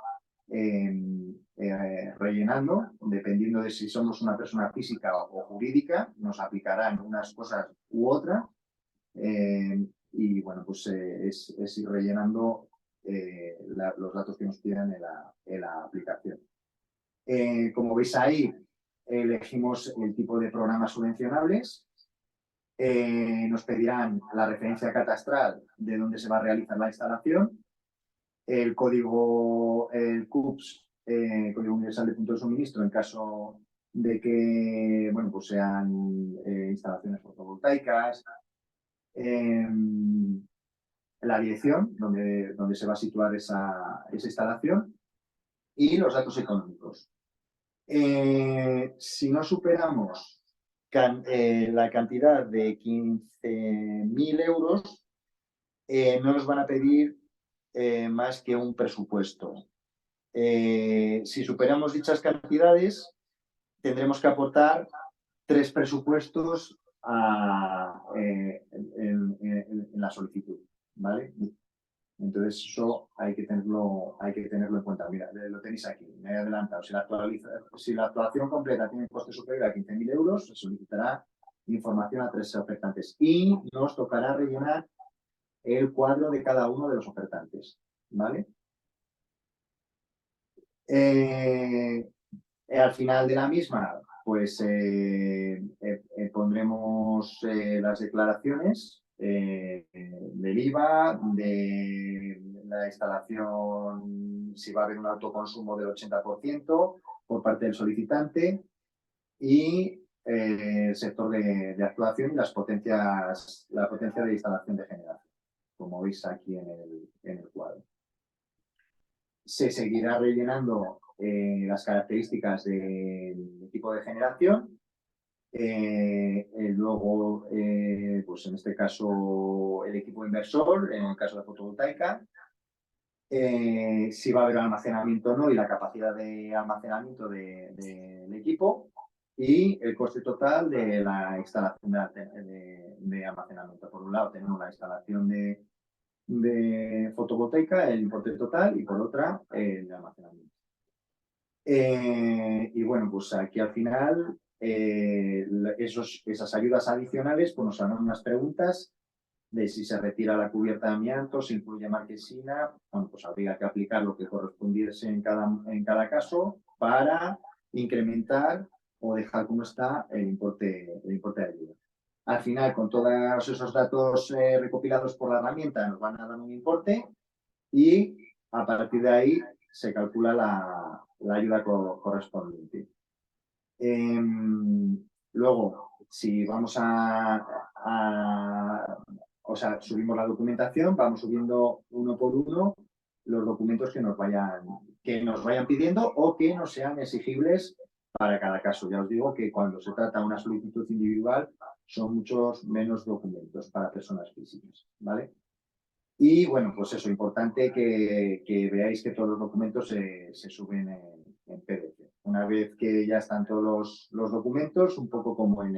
rellenando, dependiendo de si somos una persona física o jurídica, nos aplicarán unas cosas u otras. Y bueno, pues es ir rellenando los datos que nos piden en la aplicación. Como veis ahí, elegimos el tipo de programas subvencionables. Nos pedirán la referencia catastral de dónde se va a realizar la instalación, el código, el CUPS, Código Universal de Punto de Suministro, en caso de que bueno, pues sean instalaciones fotovoltaicas, la dirección donde se va a situar esa instalación y los datos económicos. Si no superamos la cantidad de 15.000 euros, no nos van a pedir más que un presupuesto. Si superamos dichas cantidades, tendremos que aportar 3 presupuestos en la solicitud, ¿vale? Entonces eso hay que tenerlo en cuenta. Mira, lo tenéis aquí, me he adelantado. Si la actuación completa tiene un coste superior a 15.000 euros, se solicitará información a 3 ofertantes y nos tocará rellenar el cuadro de cada uno de los ofertantes, ¿vale? Al final de la misma, pues pondremos las declaraciones del IVA, de la instalación, si va a haber un autoconsumo del 80% por parte del solicitante y el sector de actuación y la potencia de instalación de generación, como veis aquí en el cuadro. Se seguirá rellenando las características del equipo de generación. Luego, pues en este caso, el equipo inversor, en el caso de fotovoltaica, si va a haber almacenamiento o no y la capacidad de almacenamiento del equipo y el coste total de la instalación de almacenamiento. Por un lado tenemos la instalación de fotovoltaica, el importe total, y por otra, el almacenamiento. Y bueno, pues aquí al final, esas ayudas adicionales pues nos harán unas preguntas de si se retira la cubierta de amianto, se incluye marquesina. Bueno, pues habría que aplicar lo que correspondiese en cada caso para incrementar o dejar como está el importe de ayuda. Al final, con todos esos datos recopilados por la herramienta, nos van a dar un importe y a partir de ahí se calcula la ayuda correspondiente. Luego, si vamos o sea, subimos la documentación, vamos subiendo uno por uno los documentos que nos vayan pidiendo o que nos sean exigibles para cada caso. Ya os digo que cuando se trata de una solicitud individual son muchos menos documentos para personas físicas, ¿vale? Y bueno, pues eso, importante que veáis que todos los documentos se suben en PDF. Una vez que ya están todos los documentos, un poco como en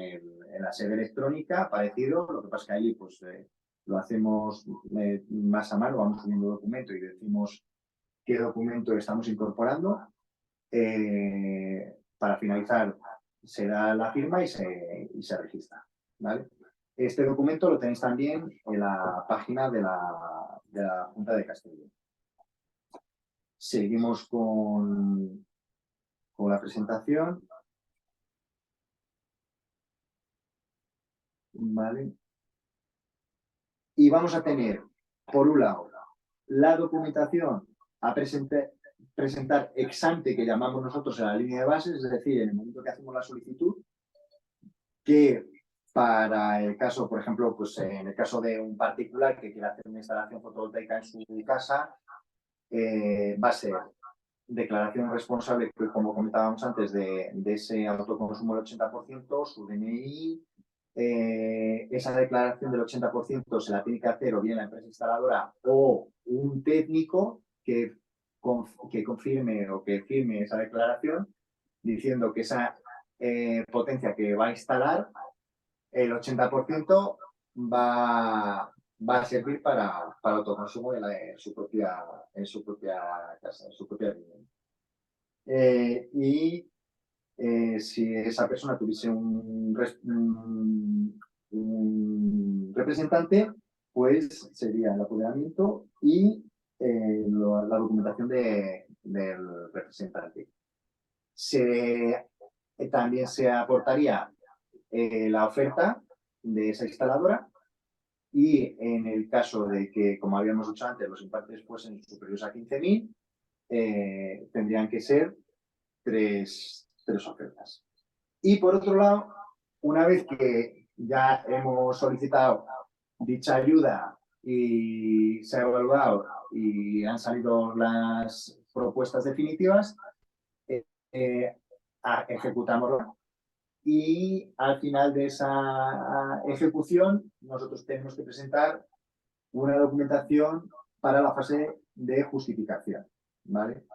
la sede electrónica, parecido, lo que pasa es que allí pues, lo hacemos más a mano, vamos subiendo documento y decimos qué documento estamos incorporando. Para finalizar, se da la firma y se registra, ¿vale? Este documento lo tenéis también en la página de la Junta de Castilla. Seguimos con la presentación. ¿Vale? Y vamos a tener, por un lado, la documentación a presentar ex ante, que llamamos nosotros en la línea de bases, es decir, en el momento que hacemos la solicitud, que para el caso, por ejemplo, pues en el caso de un particular que quiera hacer una instalación fotovoltaica en su casa, va a ser declaración responsable, como comentábamos antes, de ese autoconsumo del 80%, su DNI, esa declaración del 80% se la tiene que hacer o bien la empresa instaladora o un técnico que confirme o que firme esa declaración diciendo que esa potencia que va a instalar, el 80% va a servir para autoconsumo en su propia casa, en su propia vivienda. y si esa persona tuviese un representante, pues sería el apoderamiento y la documentación del representante. También se aportaría la oferta de esa instaladora y en el caso de que, como habíamos dicho antes, los importes fuesen superiores a 15.000, tendrían que ser tres ofertas. Y por otro lado, una vez que ya hemos solicitado dicha ayuda y se ha evaluado y han salido las propuestas definitivas, ejecutamos y al final de esa ejecución nosotros tenemos que presentar una documentación para la fase de justificación, ¿vale?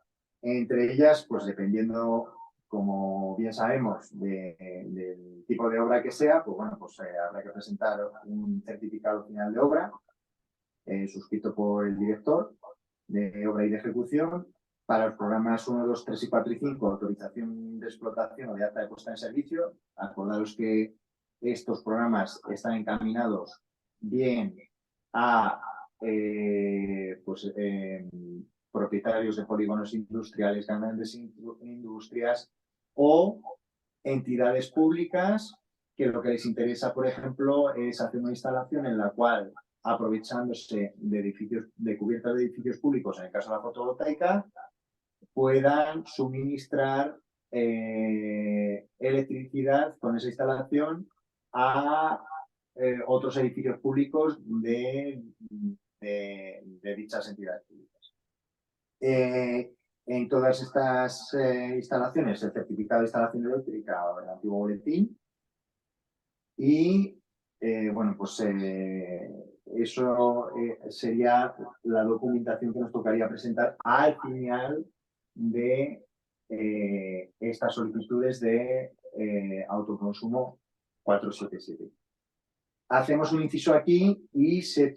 Entre ellas, pues dependiendo, como bien sabemos, del tipo de obra que sea, pues bueno, pues habrá que presentar un certificado final de obra suscrito por el director de obra y de ejecución. Para los programas 1, 2, 3 y 4 y 5, autorización de explotación o de acta de puesta en servicio. Acordaros que estos programas están encaminados bien a propietarios de polígonos industriales, grandes industrias o entidades públicas que lo que les interesa, por ejemplo, es hacer una instalación en la cual, aprovechándose de cubiertas de edificios públicos, en el caso de la fotovoltaica, puedan suministrar electricidad con esa instalación a otros edificios públicos de dichas entidades públicas. En todas estas instalaciones, el certificado de instalación eléctrica o el antiguo boletín, y bueno, pues eso sería la documentación que nos tocaría presentar al final de estas solicitudes de autoconsumo 477. Hacemos un inciso aquí y si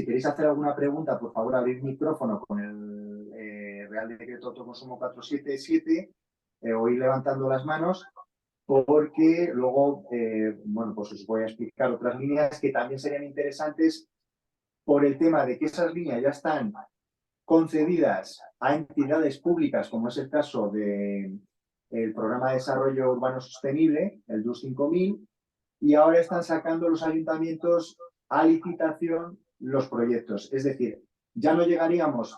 queréis hacer alguna pregunta, por favor, abrid micrófono con el Real Decreto Autoconsumo 477 o ir levantando las manos, porque luego, bueno, pues os voy a explicar otras líneas que también serían interesantes por el tema de que esas líneas ya están concedidas a entidades públicas, como es el caso del Programa de Desarrollo Urbano Sostenible, el DUS 5000, y ahora están sacando los ayuntamientos a licitación los proyectos. Es decir, ya no llegaríamos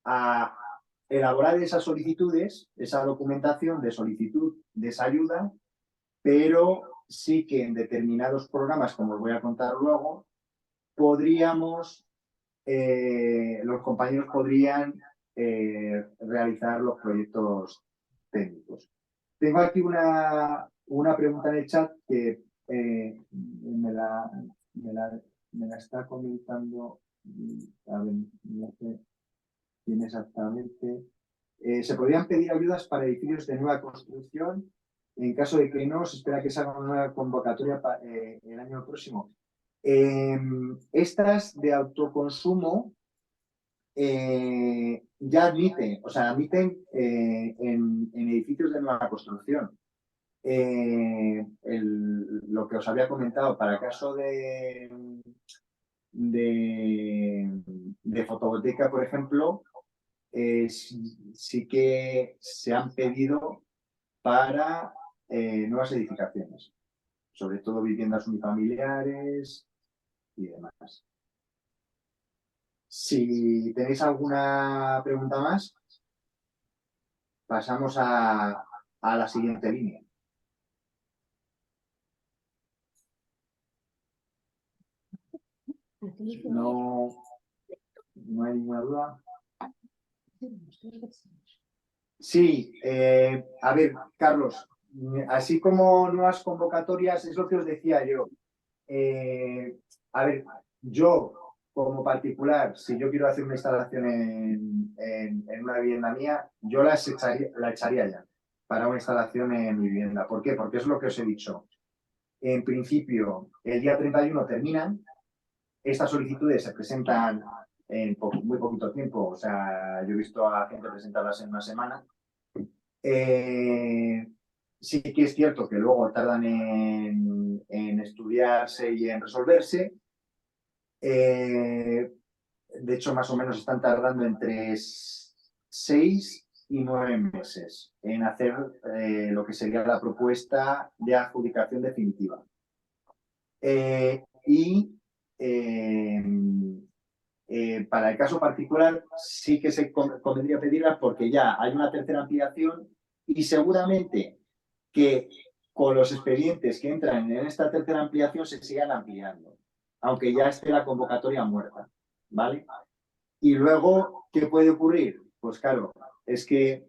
a elaborar esas solicitudes, esa documentación de solicitud de esa ayuda, pero sí que en determinados programas, como os voy a contar luego, los compañeros podrían realizar los proyectos técnicos. Tengo aquí una pregunta en el chat que me la está comentando, a ver, no sé quién exactamente. ¿Se podrían pedir ayudas para edificios de nueva construcción? En caso de que no, se espera que se haga una nueva convocatoria el año próximo. Estas de autoconsumo ya admiten en edificios de nueva construcción. Lo que os había comentado, para caso de fotovoltaica, por ejemplo, sí que se han pedido para nuevas edificaciones, sobre todo viviendas unifamiliares y demás. Si tenéis alguna pregunta más, pasamos a la siguiente línea. No hay ninguna duda. Sí, a ver, Carlos, así como nuevas convocatorias, es lo que os decía yo. A ver, yo como particular, si yo quiero hacer una instalación en una vivienda mía, yo la echaría ya para una instalación en mi vivienda. ¿Por qué? Porque es lo que os he dicho. En principio, el día 31 terminan, estas solicitudes se presentan en muy poquito tiempo. O sea, yo he visto a gente presentarlas en una semana. Sí que es cierto que luego tardan en estudiarse y en resolverse. De hecho, más o menos están tardando entre 6 y 9 meses en hacer lo que sería la propuesta de adjudicación definitiva. Para el caso particular sí que se convendría pedirlas porque ya hay una tercera ampliación y seguramente que con los expedientes que entran en esta tercera ampliación se sigan ampliando, aunque ya esté la convocatoria muerta, ¿vale? Y luego, ¿qué puede ocurrir? Pues claro, es que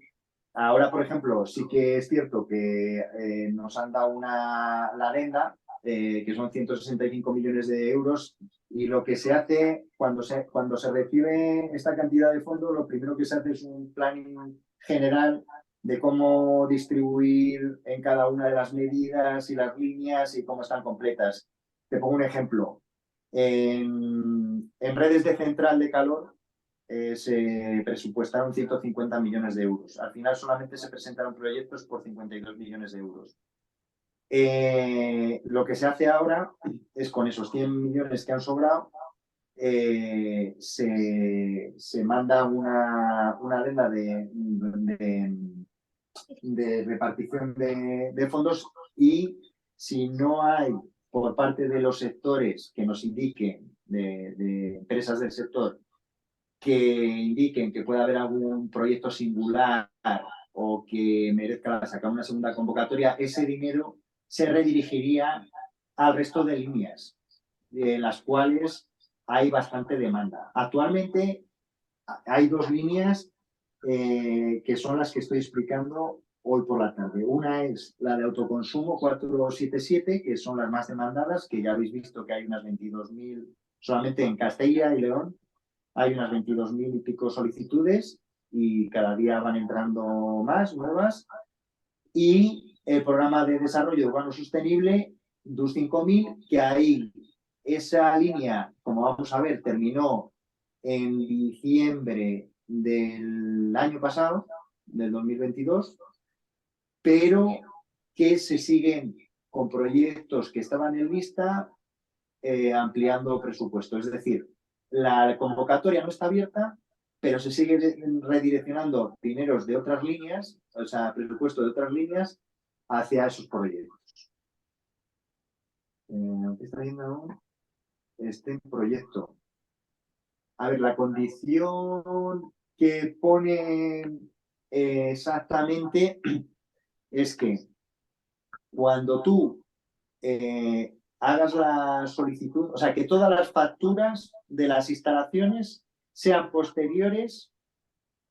ahora, por ejemplo, sí que es cierto que nos han dado la adenda, que son 165 millones de euros, y lo que se hace cuando se recibe esta cantidad de fondos, lo primero que se hace es un planning general de cómo distribuir en cada una de las medidas y las líneas y cómo están completas. Te pongo un ejemplo. En redes de central de calor, se presupuestaron 150 millones de euros. Al final solamente se presentaron proyectos por 52 millones de euros. Lo que se hace ahora es con esos 100 millones que han sobrado, se manda una adenda de repartición de fondos y si no hay por parte de los sectores que nos indiquen, de empresas del sector, que indiquen que puede haber algún proyecto singular o que merezca sacar una segunda convocatoria, ese dinero se redirigiría al resto de líneas, de las cuales hay bastante demanda. Actualmente hay 2 líneas que son las que estoy explicando hoy por la tarde. Una es la de autoconsumo 477, que son las más demandadas, que ya habéis visto que hay unas 22.000 solamente en Castilla y León. Hay unas 22.000 y pico solicitudes y cada día van entrando más, nuevas. Y el programa de desarrollo urbano sostenible, DUS 5000, que ahí esa línea, como vamos a ver, terminó en diciembre del año pasado, del 2022, pero que se siguen con proyectos que estaban en lista ampliando presupuesto. Es decir, la convocatoria no está abierta, pero se sigue redireccionando dineros de otras líneas, o sea, presupuesto de otras líneas, hacia esos proyectos. ¿Qué está viendo este proyecto? A ver, la condición que pone exactamente es que cuando tú hagas la solicitud, o sea, que todas las facturas de las instalaciones sean posteriores,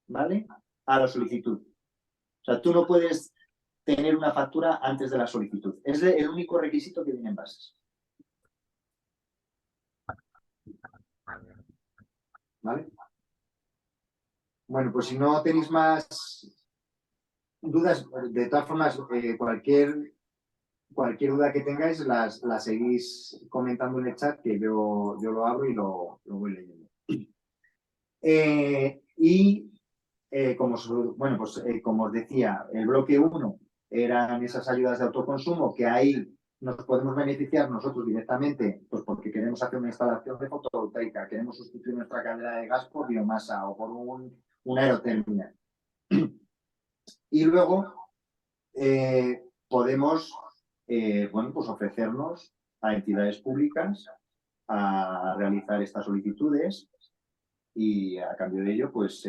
¿vale?, a la solicitud. O sea, tú no puedes tener una factura antes de la solicitud. Es el único requisito que viene en bases. ¿Vale? Bueno, pues si no tenéis más dudas, de todas formas, cualquier duda que tengáis, la seguís comentando en el chat, que yo lo abro y lo voy leyendo. Como os decía, el bloque 1 eran esas ayudas de autoconsumo, que ahí nos podemos beneficiar nosotros directamente, pues porque queremos hacer una instalación de fotovoltaica, queremos sustituir nuestra caldera de gas por biomasa o por una aerotermia. Y luego podemos pues ofrecernos a entidades públicas a realizar estas solicitudes y a cambio de ello, pues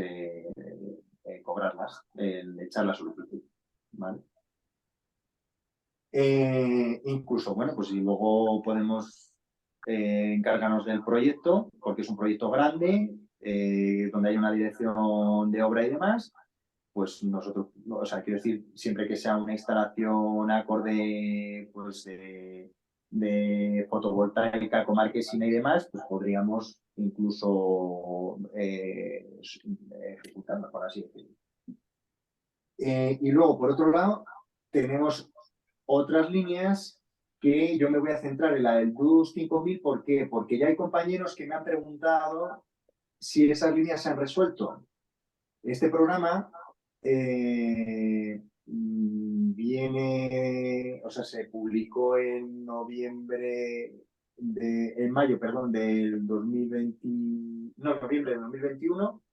cobrarlas, echar la solicitud, ¿vale? Incluso, bueno, pues si luego podemos encargarnos del proyecto, porque es un proyecto grande, donde hay una dirección de obra y demás, pues nosotros, o sea, quiero decir, siempre que sea una instalación acorde, pues de fotovoltaica con marquesina y demás, pues podríamos incluso ejecutarla, por así decirlo. Y luego, por otro lado, tenemos otras líneas que yo me voy a centrar en la del DUS 5000. ¿Por qué? Porque ya hay compañeros que me han preguntado si esas líneas se han resuelto. Este programa se publicó en mayo, perdón, del 2020, no, noviembre del 2021.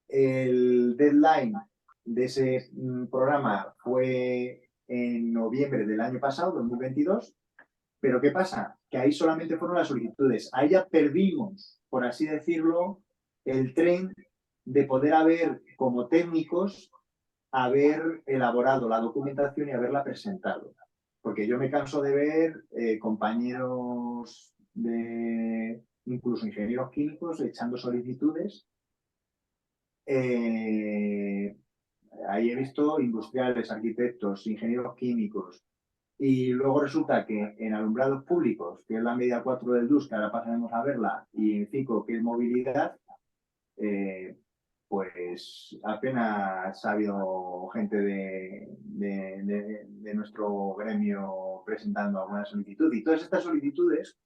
El deadline de ese programa fue en noviembre del año pasado, 2022. Pero ¿qué pasa? Que ahí solamente fueron las solicitudes. Ahí ya perdimos, por así decirlo, el tren de poder haber, como técnicos, haber elaborado la documentación y haberla presentado. Porque yo me canso de ver compañeros incluso ingenieros químicos, echando solicitudes. Ahí he visto industriales, arquitectos, ingenieros químicos. Y luego resulta que en alumbrados públicos, que es la media 4 del DUS, que ahora pasaremos a verla, y en 5, que es movilidad, pues apenas ha habido gente de nuestro gremio presentando alguna solicitud. Y todas estas solicitudes,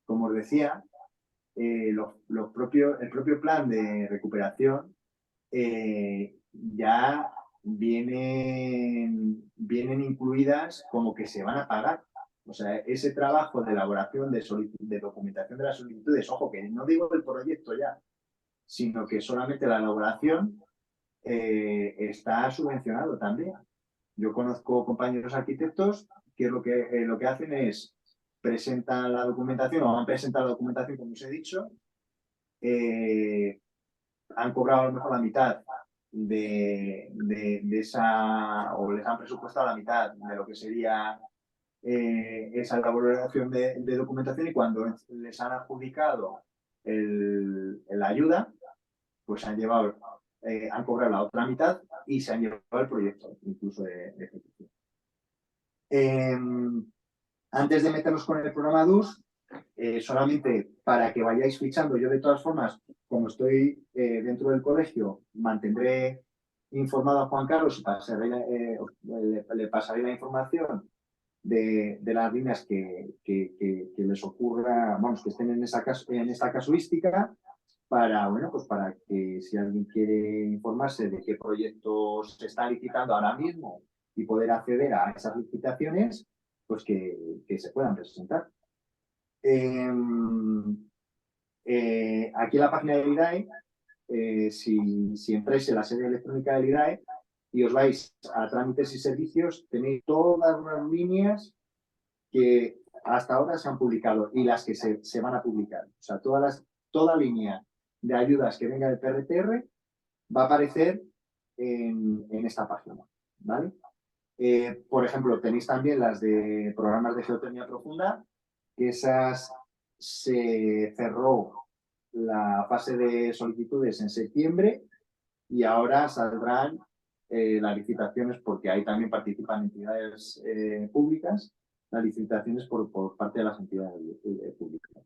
como os decía, el propio plan de recuperación ya vienen incluidas como que se van a pagar. O sea, ese trabajo de elaboración de documentación de las solicitudes, ojo, que no digo el proyecto ya, sino que solamente la elaboración está subvencionado también. Yo conozco compañeros arquitectos que lo que hacen es presentan la documentación o han presentado la documentación, como os he dicho, han cobrado a lo mejor la mitad de esa, o les han presupuestado la mitad de lo que sería esa elaboración de documentación, y cuando les han adjudicado la ayuda, pues han cobrado la otra mitad y se han llevado el proyecto, incluso de ejecución. Antes de meternos con el programa DUS, solamente para que vayáis fichando, yo de todas formas, como estoy dentro del colegio, mantendré informado a Juan Carlos y le pasaré la información de las líneas que les ocurra, vamos, que estén en esta casuística, pues para que si alguien quiere informarse de qué proyectos se están licitando ahora mismo y poder acceder a esas licitaciones, pues que se puedan presentar. Aquí en la página del IDAE, si entráis en la sede electrónica del IDAE y os vais a trámites y servicios, tenéis todas las líneas que hasta ahora se han publicado y las que se van a publicar. O sea, toda línea de ayudas que venga del PRTR va a aparecer en esta página, ¿vale? Por ejemplo, tenéis también las de programas de geotermia profunda, que esas se cerró la fase de solicitudes en septiembre y ahora saldrán las licitaciones, porque ahí también participan entidades públicas, las licitaciones por parte de las entidades públicas.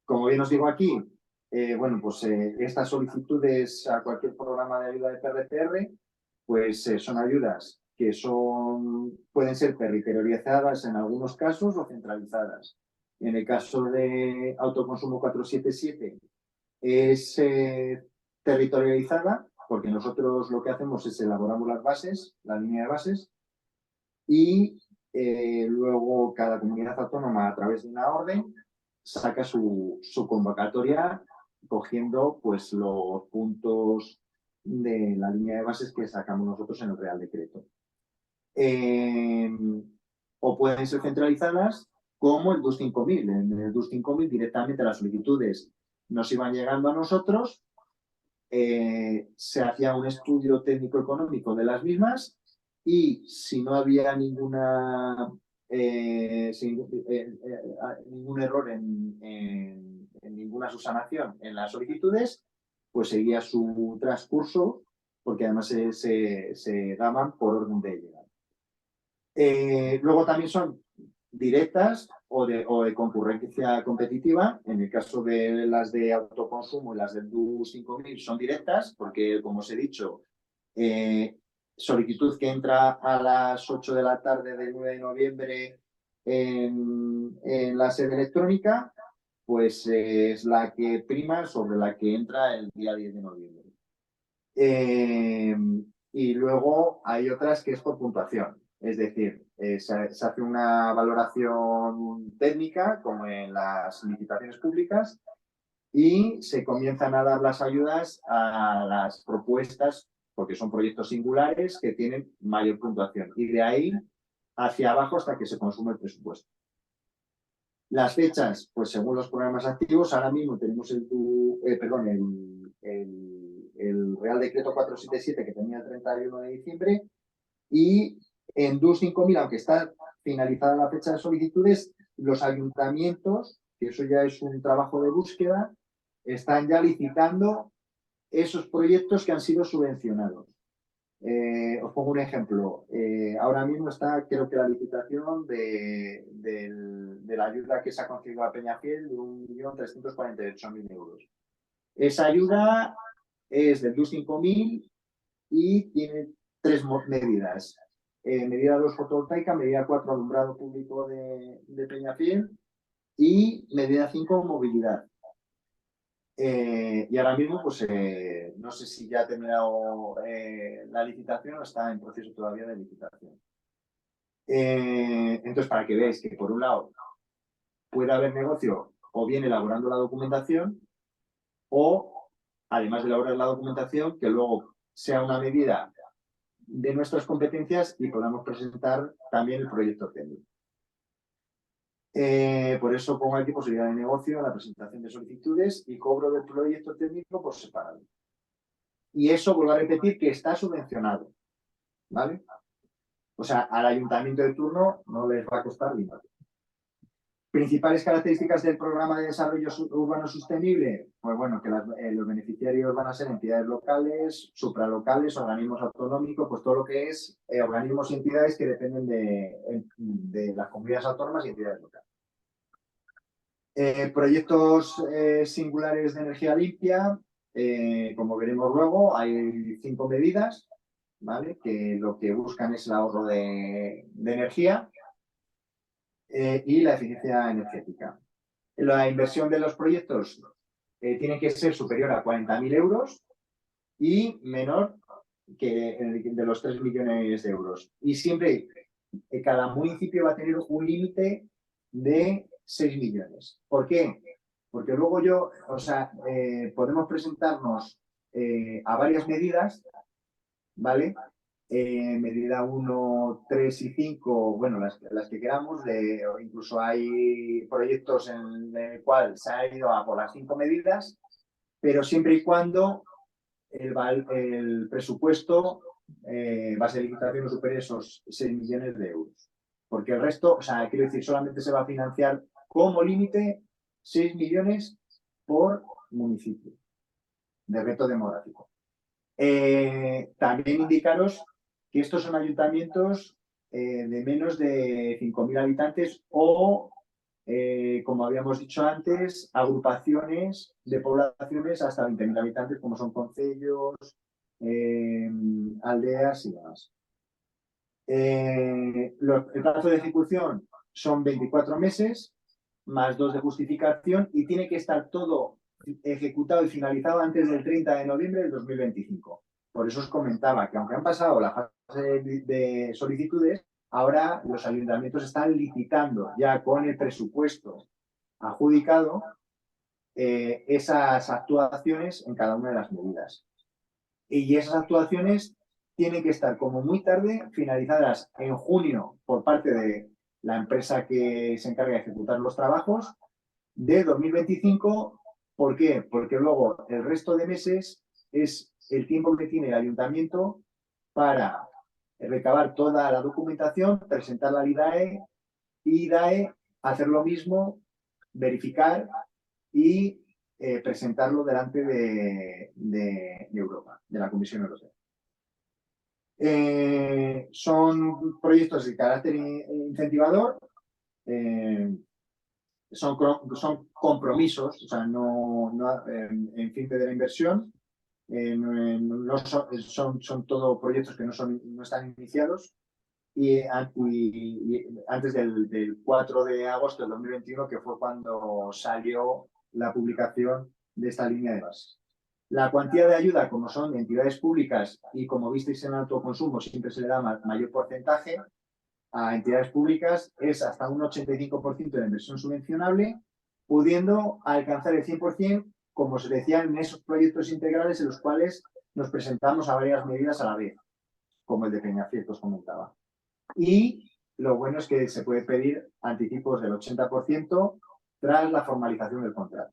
Como bien os digo aquí, estas solicitudes a cualquier programa de ayuda de PRTR, pues son ayudas que pueden ser territorializadas en algunos casos o centralizadas. En el caso de Autoconsumo 477 es territorializada, porque nosotros lo que hacemos es elaboramos las bases, la línea de bases, y luego cada comunidad autónoma, a través de una orden, saca su convocatoria cogiendo pues los puntos de la línea de bases que sacamos nosotros en el Real Decreto. O pueden ser centralizadas como el DUS 5000. En el DUS 5000 directamente las solicitudes nos iban llegando a nosotros, se hacía un estudio técnico-económico de las mismas y si no había ningún error en ninguna subsanación en las solicitudes, pues seguía su transcurso, porque además se daban por orden de llegada. Luego también son directas o de concurrencia competitiva. En el caso de las de autoconsumo y las del DUS 5000 son directas, porque, como os he dicho, solicitud que entra a las 8 de la tarde del 9 de noviembre en la sede electrónica, pues es la que prima sobre la que entra el día 10 de noviembre. Y luego hay otras que es por puntuación, es decir, se hace una valoración técnica, como en las licitaciones públicas, y se comienzan a dar las ayudas a las propuestas, porque son proyectos singulares que tienen mayor puntuación, y de ahí hacia abajo hasta que se consume el presupuesto. Las fechas, pues según los programas activos, ahora mismo tenemos el Real Decreto 477 que tenía el 31 de diciembre y en DUS 5000, aunque está finalizada la fecha de solicitudes, los ayuntamientos, que eso ya es un trabajo de búsqueda, están ya licitando esos proyectos que han sido subvencionados. Os pongo un ejemplo. Ahora mismo está, creo que la licitación de la ayuda que se ha concedido a Peñafiel de 1.348.000 euros. Esa ayuda es del DUS 5000 y tiene tres medidas. Medida 2 fotovoltaica, medida 4 alumbrado público de Peñafiel y medida 5 movilidad. Y ahora mismo, pues no sé si ya ha terminado la licitación o está en proceso todavía de licitación. Entonces, para que veáis que por un lado puede haber negocio o bien elaborando la documentación o, además de elaborar la documentación, que luego sea una medida de nuestras competencias y podamos presentar también el proyecto técnico. Por eso pongo aquí posibilidad de negocio, la presentación de solicitudes y cobro del proyecto técnico por separado. Y eso, vuelvo a repetir, que está subvencionado, ¿vale? O sea, al ayuntamiento de turno no les va a costar dinero. Principales características del programa de desarrollo urbano sostenible, pues bueno, que los beneficiarios van a ser entidades locales, supralocales, organismos autonómicos, pues todo lo que es organismos y entidades que dependen de las comunidades autónomas y entidades locales. Proyectos singulares de energía limpia, como veremos luego, hay 5 medidas, ¿vale? Que lo que buscan es el ahorro de energía y la eficiencia energética. La inversión de los proyectos tiene que ser superior a 40.000 euros y menor que de los 3 millones de euros. Y siempre cada municipio va a tener un límite de 6 millones. ¿Por qué? Porque luego podemos presentarnos a varias medidas, ¿vale? Medida 1, 3 y 5, bueno, las que queramos, o incluso hay proyectos en el cual se ha ido a por las 5 medidas, pero siempre y cuando el presupuesto base de licitación no supere esos 6 millones de euros. Porque el resto, o sea, quiero decir, solamente se va a financiar como límite 6 millones por municipio de reto demográfico. También indicaros que estos son ayuntamientos de menos de 5.000 habitantes o, como habíamos dicho antes, agrupaciones de poblaciones hasta 20.000 habitantes, como son concellos, aldeas y demás. El plazo de ejecución son 24 meses, más 2 de justificación, y tiene que estar todo ejecutado y finalizado antes del 30 de noviembre del 2025. Por eso os comentaba que aunque han pasado la fase de solicitudes, ahora los ayuntamientos están licitando ya con el presupuesto adjudicado esas actuaciones en cada una de las medidas. Y esas actuaciones tienen que estar como muy tarde finalizadas en junio por parte de la empresa que se encarga de ejecutar los trabajos de 2025. ¿Por qué? Porque luego el resto de meses es el tiempo que tiene el ayuntamiento para recabar toda la documentación, presentarla al IDAE y IDAE hacer lo mismo, verificar y presentarlo delante de Europa, de la Comisión Europea. Son proyectos de carácter incentivador, son compromisos, o sea, no en fin de la inversión, son todo proyectos que no están iniciados y antes del 4 de agosto del 2021, que fue cuando salió la publicación de esta línea de base. La cuantía de ayuda, como son entidades públicas y como visteis en autoconsumo, siempre se le da mayor porcentaje a entidades públicas, es hasta un 85% de inversión subvencionable, pudiendo alcanzar el 100%, como se decía, en esos proyectos integrales en los cuales nos presentamos a varias medidas a la vez, como el de Peñafiel que os comentaba. Y lo bueno es que se puede pedir anticipos del 80% tras la formalización del contrato.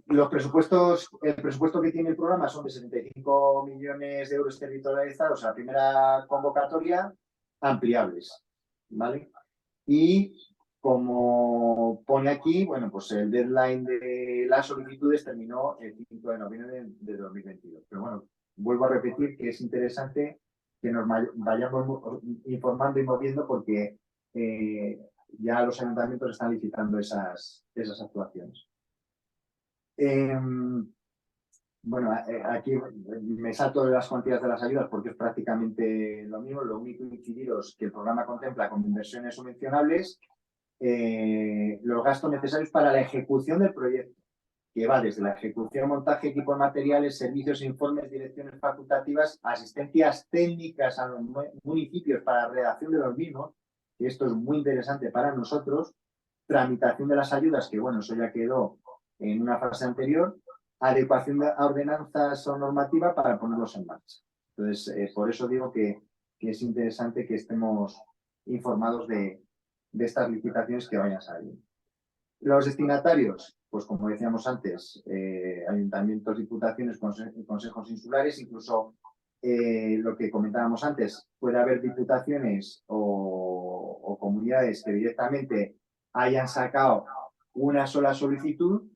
Los presupuestos, el presupuesto que tiene el programa son de 75 millones de euros territorializados a la primera convocatoria, ampliables, ¿vale? Y como pone aquí, bueno, pues el deadline de las solicitudes terminó el 5 de noviembre de 2022. Pero bueno, vuelvo a repetir que es interesante que nos vayamos informando y moviendo porque ya los ayuntamientos están licitando esas actuaciones. Bueno, aquí me salto de las cuantías de las ayudas porque es prácticamente lo mismo. Lo único que incidiros que el programa contempla como inversiones subvencionables los gastos necesarios para la ejecución del proyecto, que va desde la ejecución, montaje, equipos materiales, servicios, informes, direcciones facultativas, asistencias técnicas a los municipios para la redacción de los mismos, que esto es muy interesante para nosotros, tramitación de las ayudas, que bueno, eso ya quedó en una fase anterior, adecuación a ordenanzas o normativa para ponerlos en marcha. Entonces, por eso digo que es interesante que estemos informados de estas licitaciones que vayan a salir. Los destinatarios, pues como decíamos antes, ayuntamientos, diputaciones, consejos insulares, incluso lo que comentábamos antes, puede haber diputaciones o comunidades que directamente hayan sacado una sola solicitud.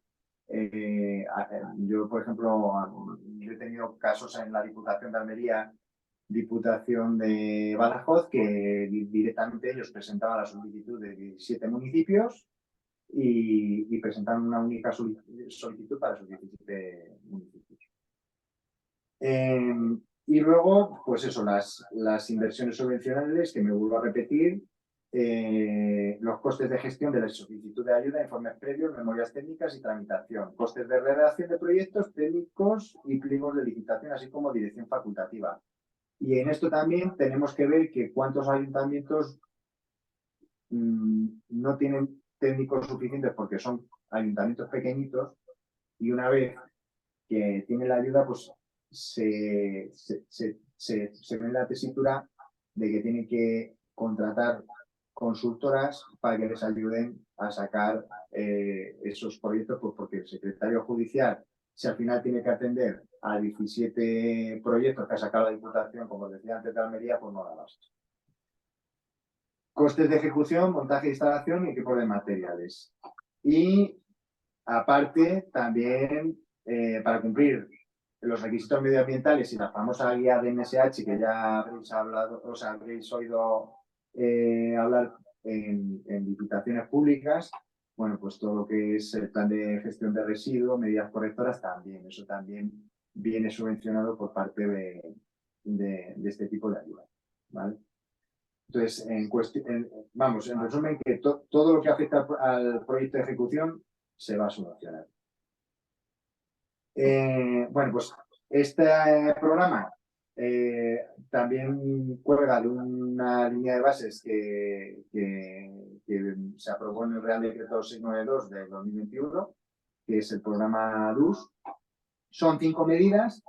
Yo, por ejemplo, yo he tenido casos en la Diputación de Almería, Diputación de Badajoz, que directamente ellos presentaban la solicitud de 17 municipios y presentaron una única solicitud para sus 17 municipios. Y luego, pues eso, las inversiones subvencionales, que me vuelvo a repetir, los costes de gestión de la solicitud de ayuda, informes previos, memorias técnicas y tramitación, costes de redacción de proyectos técnicos y pliegos de licitación, así como dirección facultativa. Y en esto también tenemos que ver que cuántos ayuntamientos no tienen técnicos suficientes porque son ayuntamientos pequeñitos y una vez que tienen la ayuda, pues se ve en la tesitura de que tienen que contratar consultoras para que les ayuden a sacar esos proyectos, pues porque el secretario judicial, si al final tiene que atender a 17 proyectos que ha sacado la Diputación, como decía antes de Almería, pues no da basta. Costes de ejecución, montaje, instalación y equipos de materiales. Y aparte, también para cumplir los requisitos medioambientales y la famosa guía de NSH que ya habréis hablado, o sea, habréis oído hablar en licitaciones públicas, bueno, pues todo lo que es el plan de gestión de residuos, medidas correctoras, también, eso también viene subvencionado por parte de este tipo de ayuda, ¿vale? Entonces, en resumen, que todo lo que afecta al proyecto de ejecución se va a subvencionar. Bueno, pues este programa también cuelga de una línea de bases que se aprobó en el Real Decreto 692 de 2021, que es el programa DUS. Son 5 medidas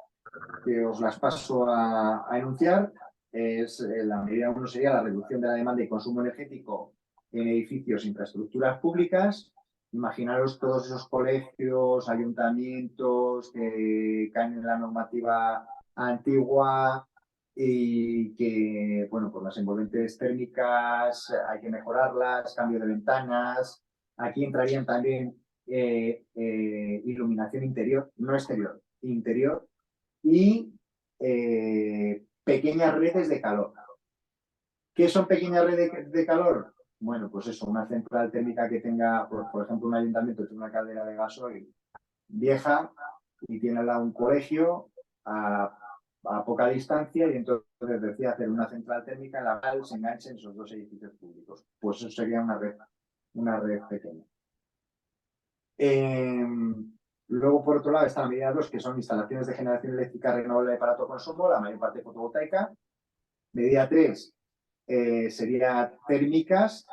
que os las paso a enunciar. La medida 1 sería la reducción de la demanda y consumo energético en edificios e infraestructuras públicas. Imaginaros todos esos colegios, ayuntamientos que caen en la normativa antigua y que, bueno, pues las envolventes térmicas hay que mejorarlas, cambio de ventanas. Aquí entrarían también iluminación interior, no exterior, interior, y pequeñas redes de calor. ¿Qué son pequeñas redes de calor? Bueno, pues eso, una central térmica que tenga, por ejemplo, un ayuntamiento que tiene una caldera de gasoil vieja y tiene al lado un colegio a a poca distancia y entonces decía hacer una central térmica en la cual se enganchen esos dos edificios públicos. Pues eso sería una red pequeña. Luego, por otro lado, está la medida 2, que son instalaciones de generación eléctrica renovable para autoconsumo, la mayor parte fotovoltaica. Medida 3 sería térmicas,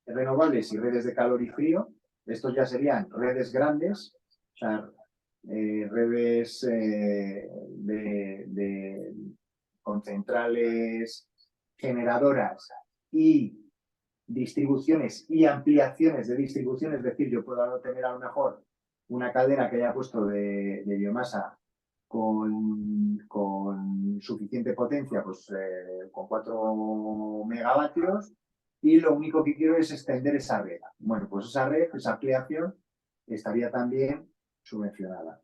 renovables y redes de calor y frío. Estos ya serían redes grandes, o sea, redes con centrales generadoras y distribuciones y ampliaciones de distribución, es decir, yo puedo tener a lo mejor una caldera que haya puesto de biomasa con suficiente potencia, pues con 4 megavatios, y lo único que quiero es extender esa red. Bueno, pues esa red, esa ampliación, estaría también subvencionada.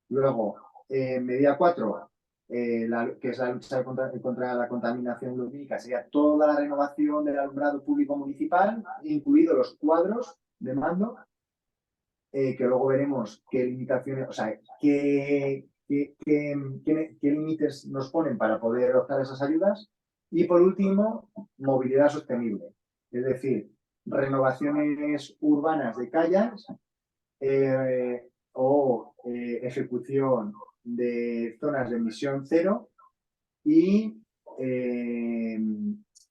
Luego, medida 4, que es la lucha contra la contaminación lumínica, sería toda la renovación del alumbrado público municipal, incluidos los cuadros de mando, que luego veremos qué limitaciones, o sea, qué límites nos ponen para poder optar a esas ayudas. Y por último, movilidad sostenible, es decir, renovaciones urbanas de calles o ejecución de zonas de emisión cero y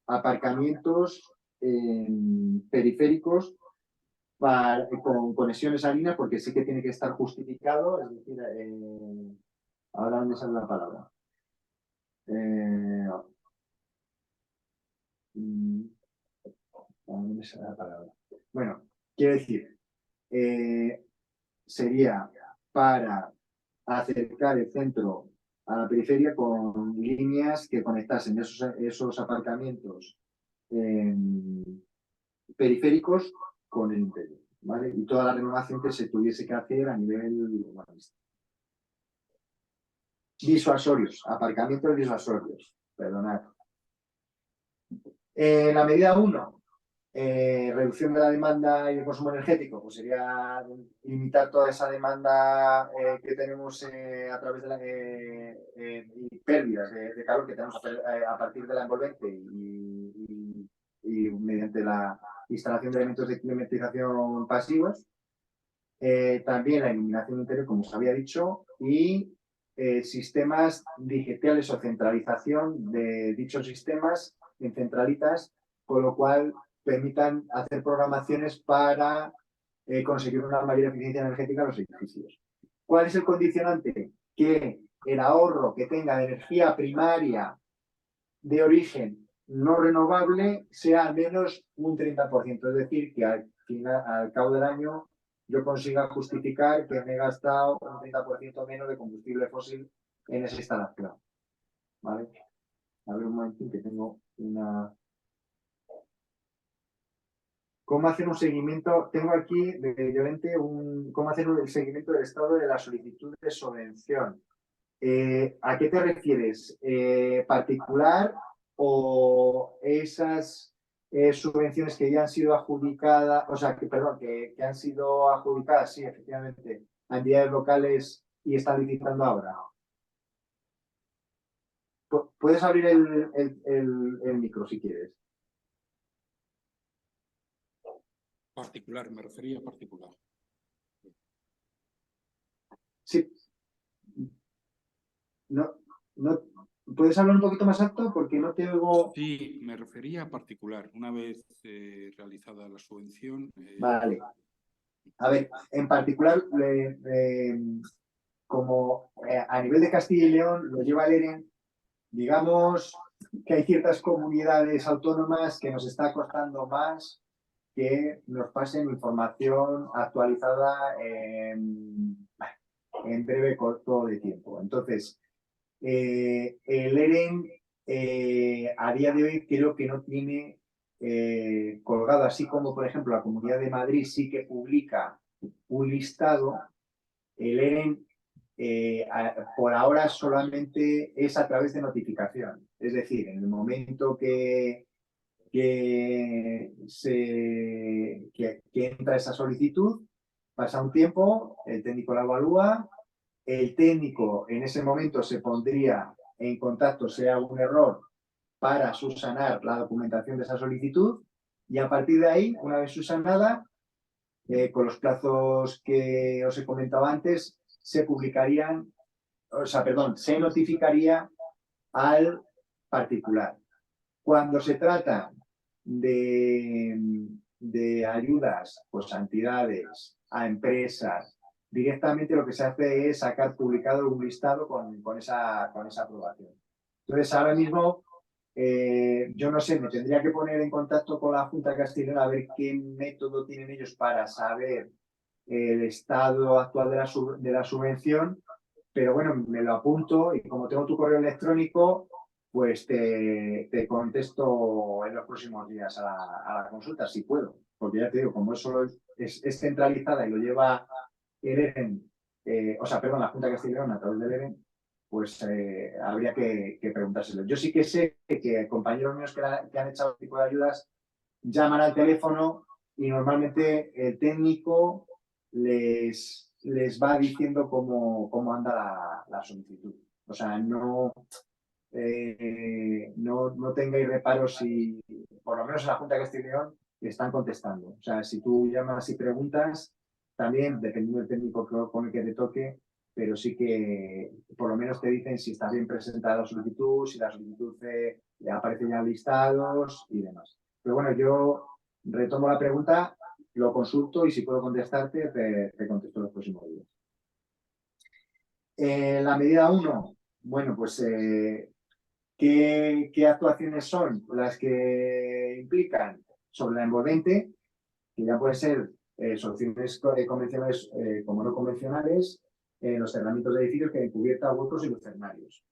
aparcamientos periféricos con conexiones a líneas, porque sí que tiene que estar justificado, es decir, ahora dónde sale la palabra. ¿Dónde sale la palabra? Bueno, quiero decir, sería para acercar el centro a la periferia con líneas que conectasen esos aparcamientos periféricos con el interior, ¿vale? Y toda la renovación que se tuviese que hacer a nivel urbanístico. Disuasorios, aparcamientos disuasorios, perdonad. La medida 1, reducción de la demanda y el consumo energético, pues sería limitar toda esa demanda que tenemos a través de la y pérdidas de calor que tenemos a partir de la envolvente y mediante la instalación de elementos de climatización pasivos. También la iluminación interior, como os había dicho, y sistemas digitales o centralización de dichos sistemas en centralitas, con lo cual permitan hacer programaciones para conseguir una mayor eficiencia energética en los edificios. ¿Cuál es el condicionante? Que el ahorro que tenga de energía primaria de origen no renovable sea al menos un 30%, es decir, que al cabo del año yo consiga justificar que me he gastado un 30% menos de combustible fósil en esa instalación. ¿Vale? A ver un momentín que tengo una... ¿Cómo hacer un seguimiento? Tengo aquí de Llorente cómo hacer el seguimiento del estado de la solicitud de subvención. ¿A qué te refieres? ¿Particular o esas subvenciones que ya han sido adjudicadas, o sea, que han sido adjudicadas, sí, efectivamente, a entidades locales y están licitando ahora? Puedes abrir el micro si quieres. Particular, me refería a particular. Sí. No, ¿puedes hablar un poquito más alto? Porque no te oigo. Sí, me refería a particular. Una vez realizada la subvención. Vale. A ver, en particular, como a nivel de Castilla y León lo lleva el EREN, digamos que hay ciertas comunidades autónomas que nos está costando más que nos pasen información actualizada en breve corto de tiempo. Entonces, el EREN a día de hoy creo que no tiene colgado, así como por ejemplo la Comunidad de Madrid sí que publica un listado, el EREN por ahora solamente es a través de notificación. Es decir, en el momento que entra esa solicitud, pasa un tiempo, el técnico la evalúa, el técnico en ese momento se pondría en contacto, sea un error, para subsanar la documentación de esa solicitud y a partir de ahí, una vez subsanada, con los plazos que os he comentado antes, se publicarían, o sea, perdón, se notificaría al particular. Cuando se trata de ayudas pues, a entidades, a empresas, directamente lo que se hace es sacar publicado un listado con esa aprobación. Entonces, ahora mismo, yo no sé, me tendría que poner en contacto con la Junta Castellana a ver qué método tienen ellos para saber el estado actual de la subvención, pero bueno, me lo apunto y como tengo tu correo electrónico, pues te contesto en los próximos días a la consulta, si puedo, porque ya te digo, como eso es centralizada y lo lleva el EREN, o sea, perdón, la Junta Castellana a través del EREN, pues habría que preguntárselo. Yo sí que sé que compañeros míos que han echado este tipo de ayudas llaman al teléfono y normalmente el técnico les va diciendo cómo anda la solicitud. O sea, no tengáis reparos si, por lo menos en la Junta de Castilla y León, están contestando. O sea, si tú llamas y preguntas, también, dependiendo del técnico con el que te toque, pero sí que por lo menos te dicen si está bien presentada la solicitud, si la solicitud aparece ya listados y demás. Pero bueno, yo retomo la pregunta, lo consulto y si puedo contestarte, te contesto los próximos días. La medida 1, bueno, pues ¿qué actuaciones son las que implican sobre la envolvente? Que ya puede ser soluciones convencionales como no convencionales, los cerramientos de edificios que den cubierta, huecos y lucernarios.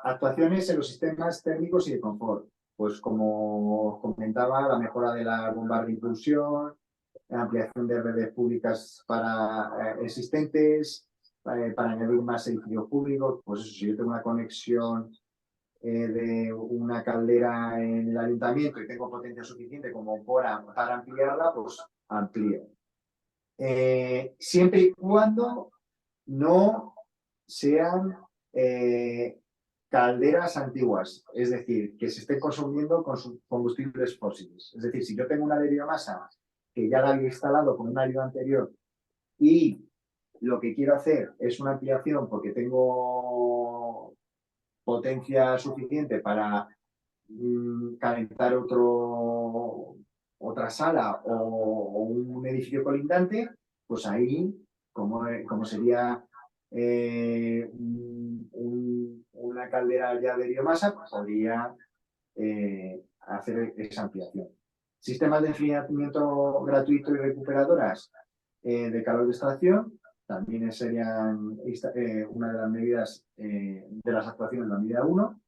Actuaciones en los sistemas térmicos y de confort. Pues como comentaba, la mejora de la bomba de impulsión, la ampliación de redes públicas para existentes, para añadir más edificios públicos. Pues eso, si yo tengo una conexión de una caldera en el ayuntamiento y tengo potencia suficiente como para ampliarla, pues amplío. Siempre y cuando no sean calderas antiguas, es decir, que se estén consumiendo con combustibles fósiles. Es decir, si yo tengo una de biomasa que ya la había instalado con un año anterior y lo que quiero hacer es una ampliación porque tengo potencia suficiente para calentar otra sala o un edificio colindante, pues ahí, como sería una caldera ya de biomasa, podría hacer esa ampliación. Sistemas de enfriamiento gratuito y recuperadoras de calor de extracción también serían una de las medidas de las actuaciones de la medida 1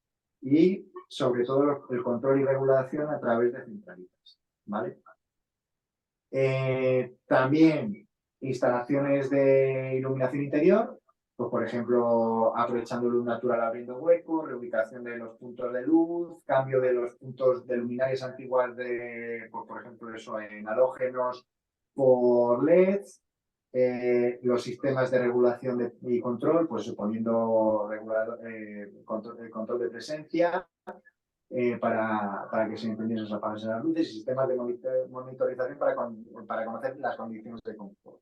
y sobre todo el control y regulación a través de centralitas, ¿vale? También instalaciones de iluminación interior, pues por ejemplo, aprovechando luz natural abriendo huecos, reubicación de los puntos de luz, cambio de los puntos de luminarias antiguas pues, por ejemplo, eso en halógenos por LEDs, los sistemas de regulación y control, pues suponiendo control de presencia, para que se encendiesen los apagones en las luces y sistemas de monitorización para conocer las condiciones de confort.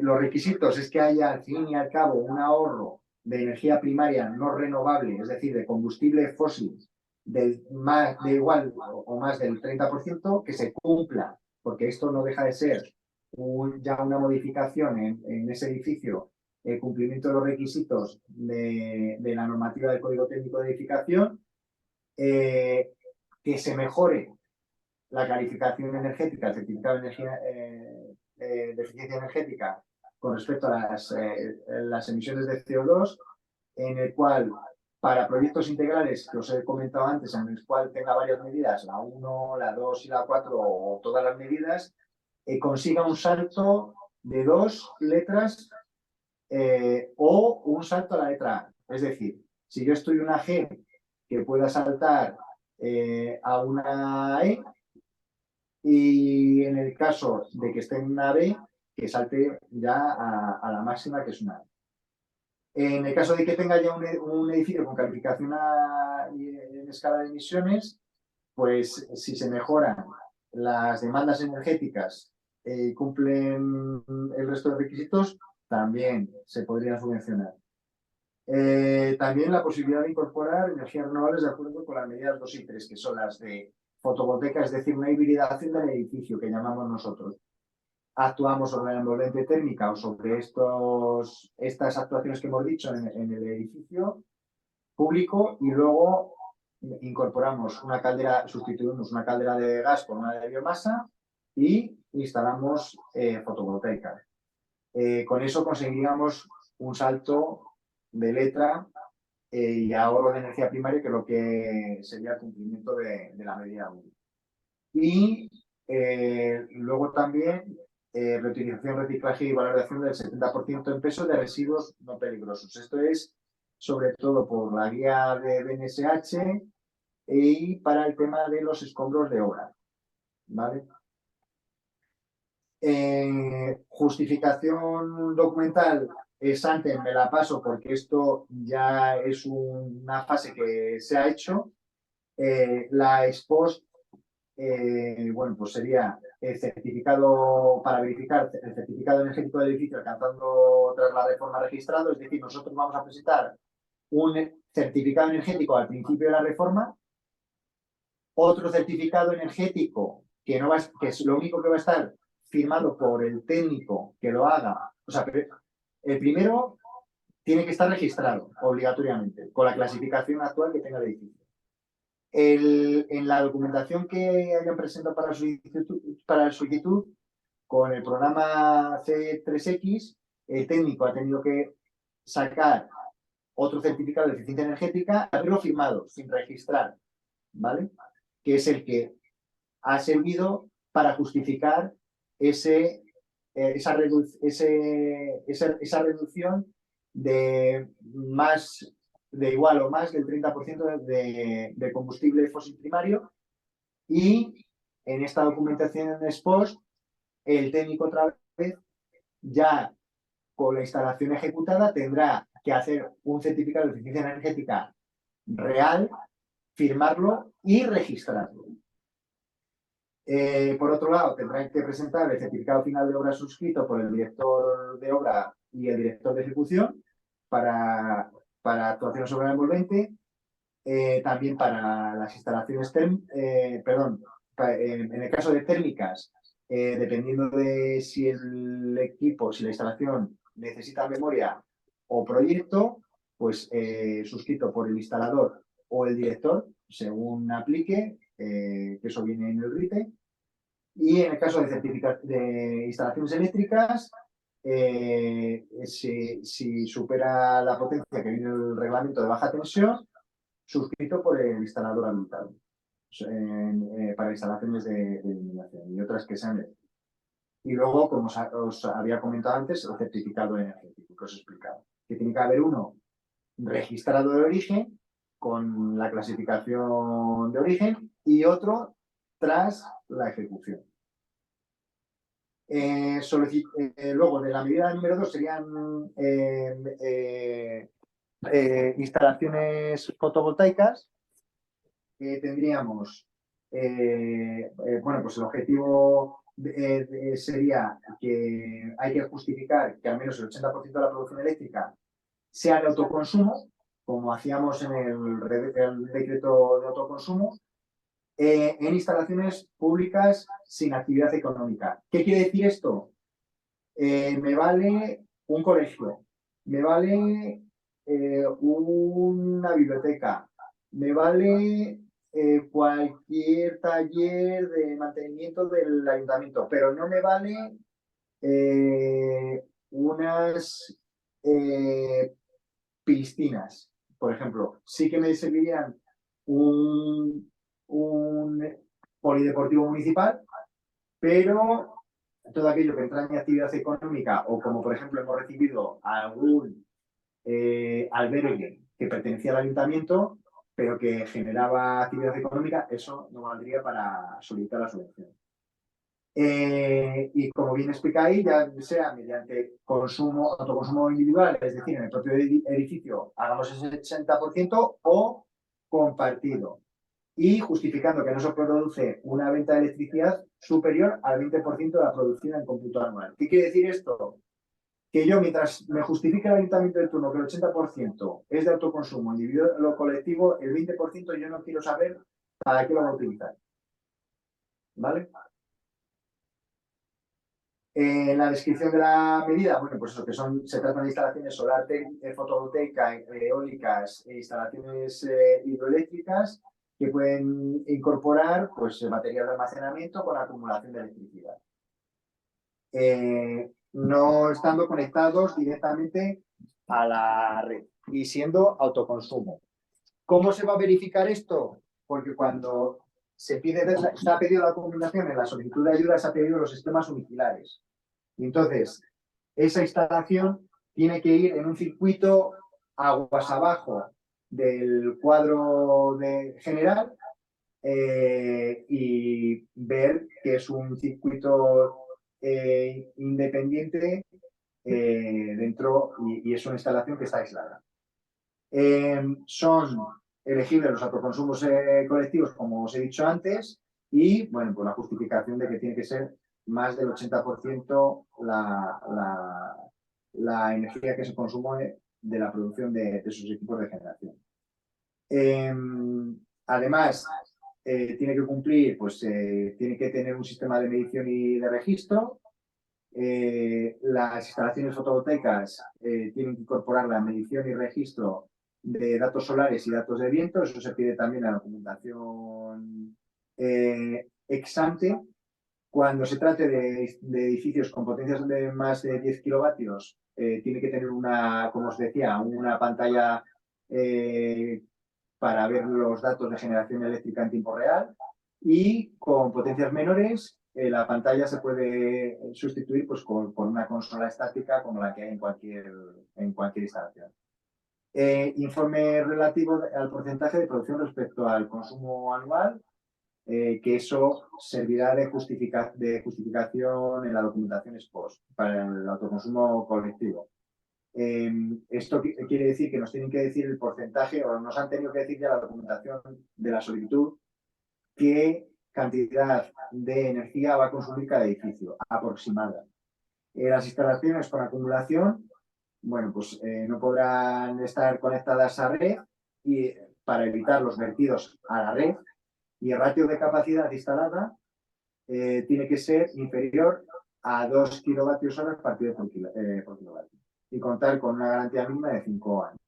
Los requisitos es que haya, al fin y al cabo, un ahorro de energía primaria no renovable, es decir, de combustible fósil, de igual o más del 30%, que se cumpla, porque esto no deja de ser ya una modificación en ese edificio, el cumplimiento de los requisitos de la normativa del Código Técnico de Edificación, que se mejore la calificación energética, el certificado de energía de eficiencia energética con respecto a las emisiones de CO2, en el cual, para proyectos integrales que os he comentado antes, en el cual tenga varias medidas, la 1, la 2 y la 4, o todas las medidas, consiga un salto de 2 letras o un salto a la letra A. Es decir, si yo estoy en una G, que pueda saltar a una E, y en el caso de que esté en una B, que salte ya a la máxima, que es una A. En el caso de que tenga ya un edificio con calificación en escala de emisiones, pues si se mejoran las demandas energéticas y cumplen el resto de requisitos, también se podrían subvencionar. También la posibilidad de incorporar energías renovables de acuerdo con las medidas 2 y 3, que son las de fotovoltaica, es decir, una hibridación del edificio que llamamos nosotros. Actuamos sobre la envolvente térmica o sobre estas actuaciones que hemos dicho en el edificio público y luego incorporamos una caldera, sustituimos una caldera de gas por una de biomasa y instalamos fotovoltaica. Con eso conseguiríamos un salto de letra y ahorro de energía primaria, que es lo que sería el cumplimiento de la medida 1. Y luego también reutilización, reciclaje y valoración del 70% en peso de residuos no peligrosos. Esto es sobre todo por la guía de BNSH y para el tema de los escombros de obra. ¿Vale? Justificación documental ex ante me la paso porque esto ya es una fase que se ha hecho. La ex post, bueno, pues sería el certificado para verificar el certificado energético del edificio alcanzando tras la reforma registrado, es decir, nosotros vamos a presentar un certificado energético al principio de la reforma, otro certificado energético que es lo único que va a estar firmado por el técnico que lo haga. O sea, el primero tiene que estar registrado obligatoriamente con la clasificación actual que tenga el edificio. En la documentación que hayan presentado para la solicitud, con el programa C3X, el técnico ha tenido que sacar otro certificado de eficiencia energética, haberlo firmado, sin registrar, ¿vale? Que es el que ha servido para justificar esa reducción de igual o más del 30% de combustible fósil primario. Y en esta documentación en post, el técnico otra vez, ya con la instalación ejecutada, tendrá que hacer un certificado de eficiencia energética real, firmarlo y registrarlo. Por otro lado, tendrán que presentar el certificado final de obra suscrito por el director de obra y el director de ejecución para actuaciones sobre el envolvente, también para las instalaciones en el caso de térmicas, dependiendo de si el equipo, si la instalación necesita memoria o proyecto, pues suscrito por el instalador o el director, según aplique, que eso viene en el RITE. Y en el caso de instalaciones eléctricas, si supera la potencia que viene en el reglamento de baja tensión, suscrito por el instalador habilitado para instalaciones de iluminación y otras que sean eléctricas. Y luego, como os había comentado antes, el certificado energético que os he explicado, que tiene que haber uno registrado de origen con la clasificación de origen y otro tras la ejecución. Luego, de la medida número 2 serían instalaciones fotovoltaicas. Tendríamos, bueno, pues el objetivo sería que hay que justificar que al menos el 80% de la producción eléctrica sea de autoconsumo, como hacíamos en el decreto de autoconsumo, en instalaciones públicas sin actividad económica. ¿Qué quiere decir esto? Me vale un colegio, me vale una biblioteca, me vale cualquier taller de mantenimiento del ayuntamiento, pero no me vale unas piscinas, por ejemplo. Sí que me servirían un polideportivo municipal, pero todo aquello que entra en actividad económica o como por ejemplo hemos recibido algún albergue que pertenecía al ayuntamiento pero que generaba actividad económica, eso no valdría para solicitar la subvención. Y como bien explica ahí, ya sea mediante autoconsumo individual, es decir, en el propio edificio hagamos ese 80% o compartido. Y justificando que no se produce una venta de electricidad superior al 20% de la producción en cómputo anual. ¿Qué quiere decir esto? Que yo, mientras me justifique el ayuntamiento de turno que el 80% es de autoconsumo individual o colectivo, el 20% yo no quiero saber para qué lo va a utilizar. ¿Vale? En la descripción de la medida, bueno, pues eso, se tratan de instalaciones solar, fotovoltaica, eólicas e instalaciones hidroeléctricas que pueden incorporar pues, material de almacenamiento con acumulación de electricidad. No estando conectados directamente a la red y siendo autoconsumo. ¿Cómo se va a verificar esto? Porque cuando se ha pedido la comunicación en la solicitud de ayuda, se ha pedido los sistemas unifilares. Y entonces, esa instalación tiene que ir en un circuito aguas abajo del cuadro general y ver que es un circuito independiente dentro y es una instalación que está aislada. Son elegibles los autoconsumos colectivos, como os he dicho antes, y bueno, pues la justificación de que tiene que ser más del 80% la energía que se consume de la producción de sus equipos de generación. Además, tiene que cumplir, pues tiene que tener un sistema de medición y de registro. Las instalaciones fotovoltaicas tienen que incorporar la medición y registro de datos solares y datos de viento. Eso se pide también a la documentación ex ante. Cuando se trate de edificios con potencias de más de 10 kilovatios, tiene que tener como os decía, una pantalla para ver los datos de generación eléctrica en tiempo real, y con potencias menores la pantalla se puede sustituir pues, con una consola estática como la que hay en cualquier instalación. Informe relativo al porcentaje de producción respecto al consumo anual, que eso servirá de justificación en la documentación ex post para el autoconsumo colectivo. Esto quiere decir que nos tienen que decir el porcentaje, o nos han tenido que decir ya la documentación de la solicitud, qué cantidad de energía va a consumir cada edificio, aproximada. Las instalaciones con acumulación, bueno, pues no podrán estar conectadas a red y, para evitar los vertidos a la red, y el ratio de capacidad instalada tiene que ser inferior a 2 kilovatios hora partido por kilovatio, y contar con una garantía mínima de 5 años.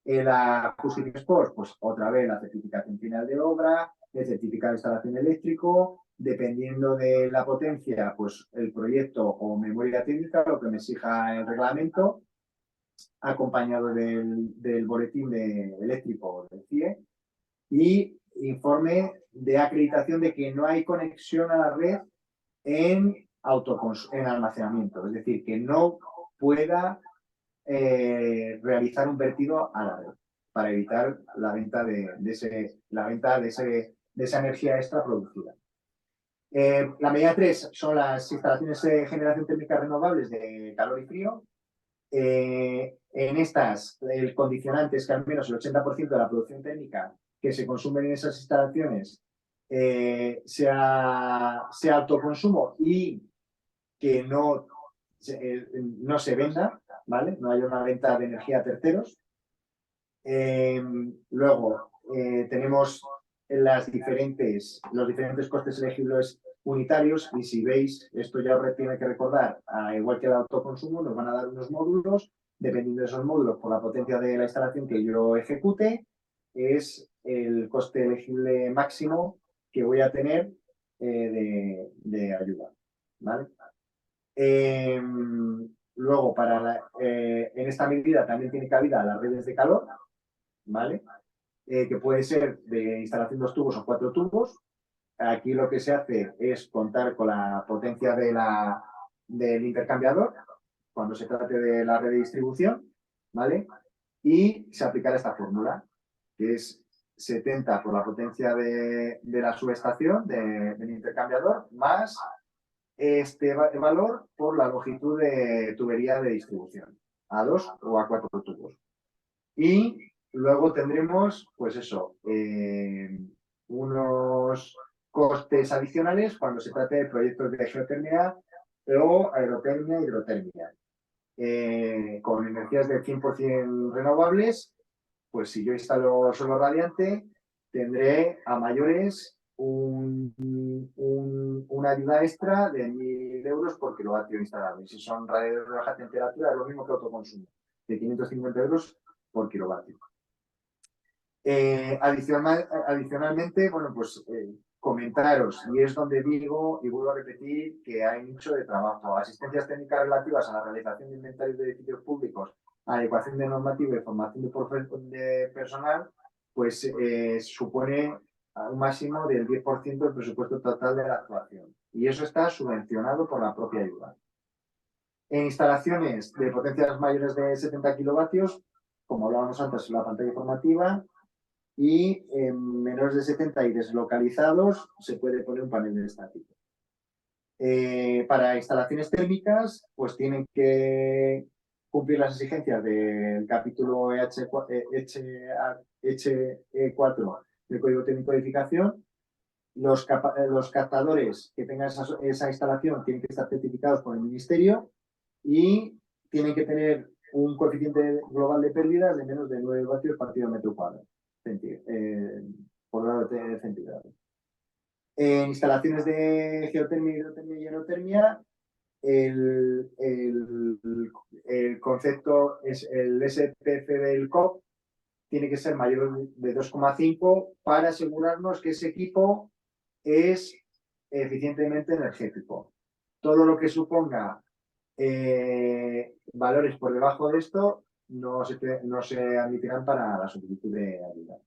La justificación Sport, pues otra vez la certificación final de obra, el certificado de instalación eléctrico, dependiendo de la potencia, pues el proyecto o memoria técnica, lo que me exija el reglamento, acompañado del boletín eléctrico del CIE, y informe de acreditación de que no hay conexión a la red en almacenamiento, es decir, que no pueda realizar un vertido a la red para evitar la venta de esa energía extra producida. La medida 3 son las instalaciones de generación térmica renovables de calor y frío. En estas, el condicionante es que al menos el 80% de la producción térmica que se consume en esas instalaciones sea autoconsumo y que no se venda, ¿vale? No haya una venta de energía a terceros. Luego, tenemos los diferentes costes elegibles unitarios, y si veis, esto ya os tiene que recordar, igual que el autoconsumo, nos van a dar unos módulos, dependiendo de esos módulos, por la potencia de la instalación que yo ejecute, es el coste elegible máximo que voy a tener de ayuda, ¿vale? Luego, en esta medida también tiene cabida las redes de calor, ¿vale? Que puede ser de instalación de 2 tubos o 4 tubos. Aquí lo que se hace es contar con la potencia del intercambiador cuando se trate de la red de distribución, ¿vale? Y se aplicará esta fórmula, que es 70 por la potencia de la subestación del intercambiador más este valor por la longitud de tubería de distribución, a 2 o a 4 tubos. Y luego tendremos, pues eso, unos costes adicionales cuando se trate de proyectos de geotermia o aerotermia e hidrotermia. Con energías de 100% renovables, pues si yo instalo solo radiante, tendré a mayores una ayuda extra de 1.000 euros por kilovatio instalado. Y si son radiadores de baja temperatura, es lo mismo que autoconsumo, de 550 euros por kilovatio. Adicionalmente, bueno, pues comentaros, y es donde digo y vuelvo a repetir que hay mucho de trabajo. Asistencias técnicas relativas a la realización de inventarios de edificios públicos, adecuación de normativa y formación de personal, pues supone un máximo del 10% del presupuesto total de la actuación. Y eso está subvencionado por la propia ayuda. En instalaciones de potencias mayores de 70 kilovatios, como hablábamos antes en la pantalla informativa, y en menores de 70 y deslocalizados se puede poner un panel estático. Para instalaciones térmicas, pues tienen que cumplir las exigencias del capítulo HE4 del Código Técnico de Edificación. Los captadores que tengan esa instalación tienen que estar certificados por el Ministerio y tienen que tener un coeficiente global de pérdidas de menos de 9 vatios partido metro cuadrado por grado centígrado. En instalaciones de geotermia, hidrotermia y aerotermia, el concepto es el SPF del COP tiene que ser mayor de 2,5 para asegurarnos que ese equipo es eficientemente energético. Todo lo que suponga valores por debajo de esto no se admitirán para la solicitud de ayuda.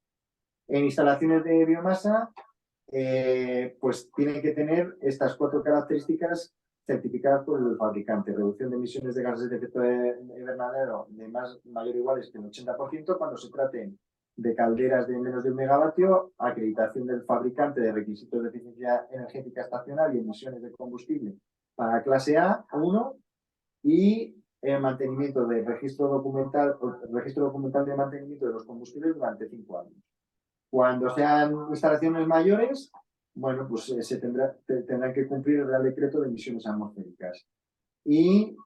En instalaciones de biomasa, pues tienen que tener estas 4 características certificadas por el fabricante. Reducción de emisiones de gases de efecto invernadero de mayor o iguales que el 80% cuando se traten de calderas de menos de 1 megavatio, acreditación del fabricante de requisitos de eficiencia energética estacional y emisiones de combustible para clase A1 y el mantenimiento del registro documental de mantenimiento de los combustibles durante 5 años. Cuando sean instalaciones mayores, bueno, pues tendrán que cumplir el Real Decreto de Emisiones Atmosféricas. Y,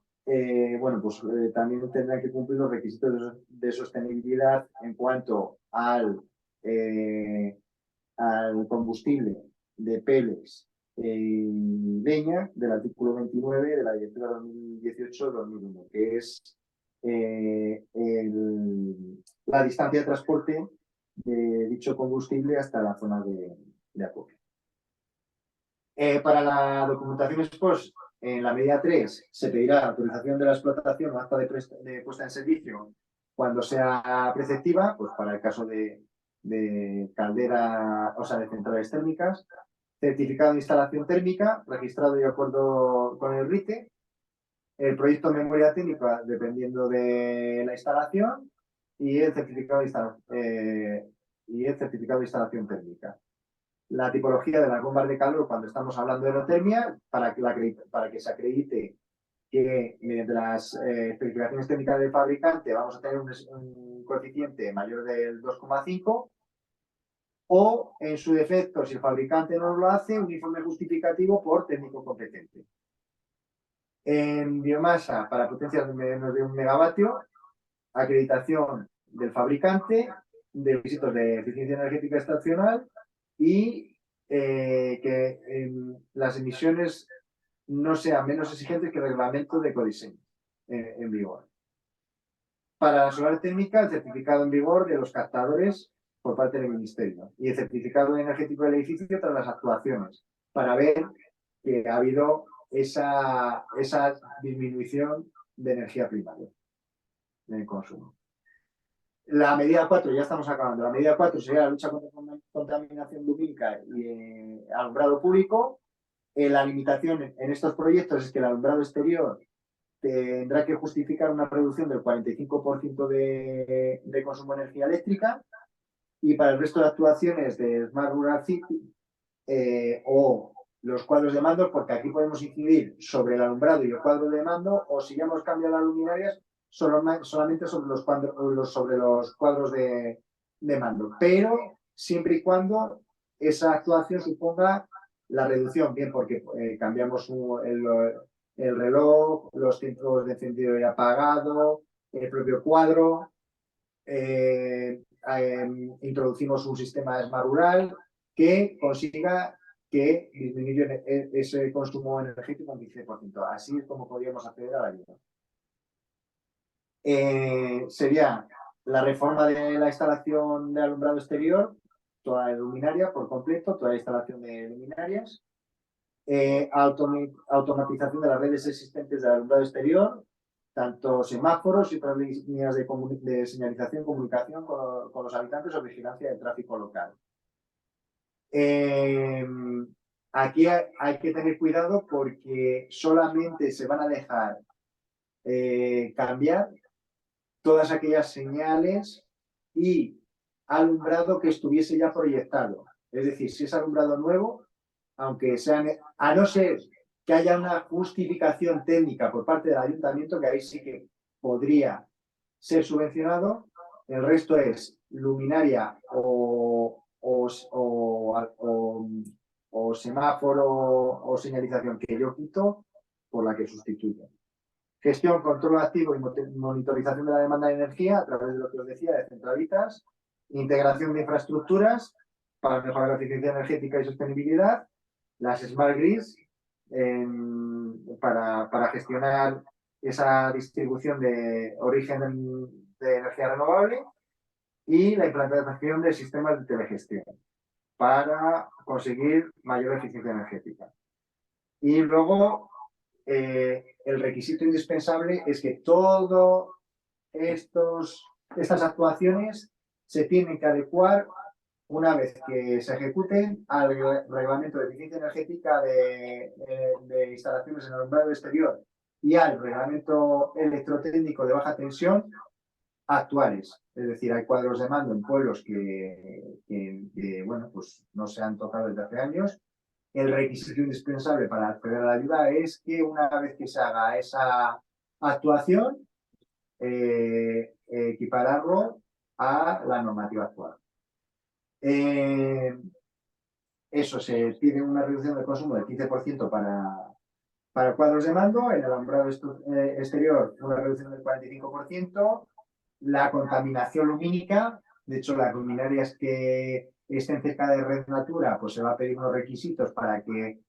bueno, pues también tendrán que cumplir los requisitos de sostenibilidad en cuanto al combustible de pellets y leña del artículo 29 de la Directiva 2018-2001, que es la distancia de transporte de dicho combustible hasta la zona de acopio. Para la documentación expost, en la medida 3 se pedirá autorización de la explotación o acta de puesta en servicio cuando sea preceptiva, pues para el caso de caldera, o sea, de centrales térmicas, certificado de instalación térmica, registrado y de acuerdo con el RITE, el proyecto de memoria técnica dependiendo de la instalación y el certificado de instalación térmica. La tipología de las bombas de calor cuando estamos hablando de aerotermia para que se acredite que mediante las especificaciones técnicas del fabricante vamos a tener un coeficiente mayor del 2,5 o en su defecto, si el fabricante no lo hace, un informe justificativo por técnico competente. En biomasa, para potencias de menos de 1 megavatio, acreditación del fabricante, de requisitos de eficiencia energética estacional y que las emisiones no sean menos exigentes que el reglamento de ecodiseño en vigor. Para la solar térmica, el certificado en vigor de los captadores por parte del Ministerio y el certificado energético del edificio tras las actuaciones, para ver que ha habido esa disminución de energía primaria en el consumo. La medida 4, ya estamos acabando, la medida 4 sería la lucha contra la contaminación lumínica y alumbrado público. La limitación en estos proyectos es que el alumbrado exterior tendrá que justificar una reducción del 45% de consumo de energía eléctrica y para el resto de actuaciones de Smart Rural City o los cuadros de mando, porque aquí podemos incidir sobre el alumbrado y el cuadro de mando, o si ya hemos cambiado las luminarias, solamente sobre los cuadros de mando. Pero siempre y cuando esa actuación suponga la reducción, bien porque cambiamos el reloj, los tiempos de encendido y apagado, el propio cuadro, introducimos un sistema Smart Rural que consiga que disminuya ese consumo energético un 15%. Así es como podríamos acceder a la ayuda. Sería la reforma de la instalación de alumbrado exterior, toda la luminaria por completo, toda la instalación de luminarias, automatización de las redes existentes de alumbrado exterior, tanto semáforos y otras líneas de señalización, comunicación con los habitantes o vigilancia del tráfico local. Aquí hay que tener cuidado porque solamente se van a dejar cambiar todas aquellas señales y alumbrado que estuviese ya proyectado. Es decir, si es alumbrado nuevo, aunque sean, a no ser que haya una justificación técnica por parte del ayuntamiento, que ahí sí que podría ser subvencionado, el resto es luminaria o semáforo o señalización que yo quito por la que sustituyo. Gestión, control activo y monitorización de la demanda de energía a través de lo que os decía, de centralitas. Integración de infraestructuras para mejorar la eficiencia energética y sostenibilidad. Las Smart Grids para gestionar esa distribución de origen de energía renovable. Y la implantación de sistemas de telegestión para conseguir mayor eficiencia energética. Y luego el requisito indispensable es que todas estas actuaciones se tienen que adecuar una vez que se ejecuten al reglamento de eficiencia energética de instalaciones en alumbrado exterior y al reglamento electrotécnico de baja tensión actuales. Es decir, hay cuadros de mando en pueblos que bueno, pues no se han tocado desde hace años. El requisito indispensable para acceder a la ayuda es que una vez que se haga esa actuación, equipararlo a la normativa actual. Eso, se pide una reducción del consumo del 15% para cuadros de mando, en el alumbrado exterior una reducción del 45%, la contaminación lumínica, de hecho las luminarias que estén cerca de red natura, pues se va a pedir unos requisitos para que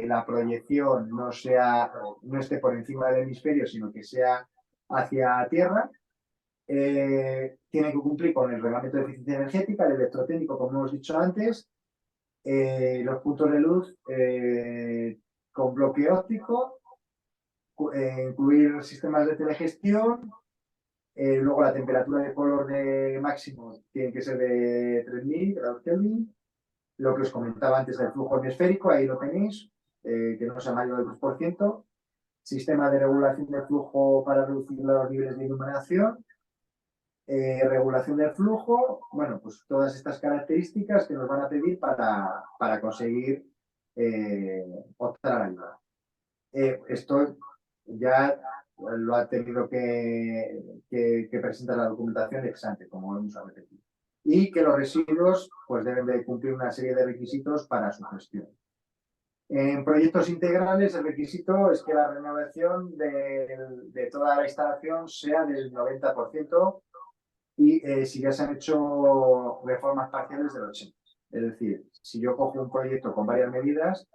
la proyección no esté por encima del hemisferio, sino que sea hacia tierra. Tiene que cumplir con el reglamento de eficiencia energética, el electrotécnico, como hemos dicho antes, los puntos de luz con bloque óptico, incluir sistemas de telegestión, luego la temperatura de color de máximo tiene que ser de 3000 grados Kelvin, lo que os comentaba antes del flujo hemisférico, ahí lo tenéis, que no sea mayor del 3%, sistema de regulación del flujo para reducir los niveles de iluminación, regulación del flujo, bueno, pues todas estas características que nos van a pedir para conseguir optar a la ayuda. Esto ya lo ha tenido que presentar la documentación ex ante, como hemos repetido. Y que los residuos pues, deben de cumplir una serie de requisitos para su gestión. En proyectos integrales, el requisito es que la renovación de toda la instalación sea del 90%, y si ya se han hecho reformas parciales del 80%. Es decir, si yo cojo un proyecto con varias medidas,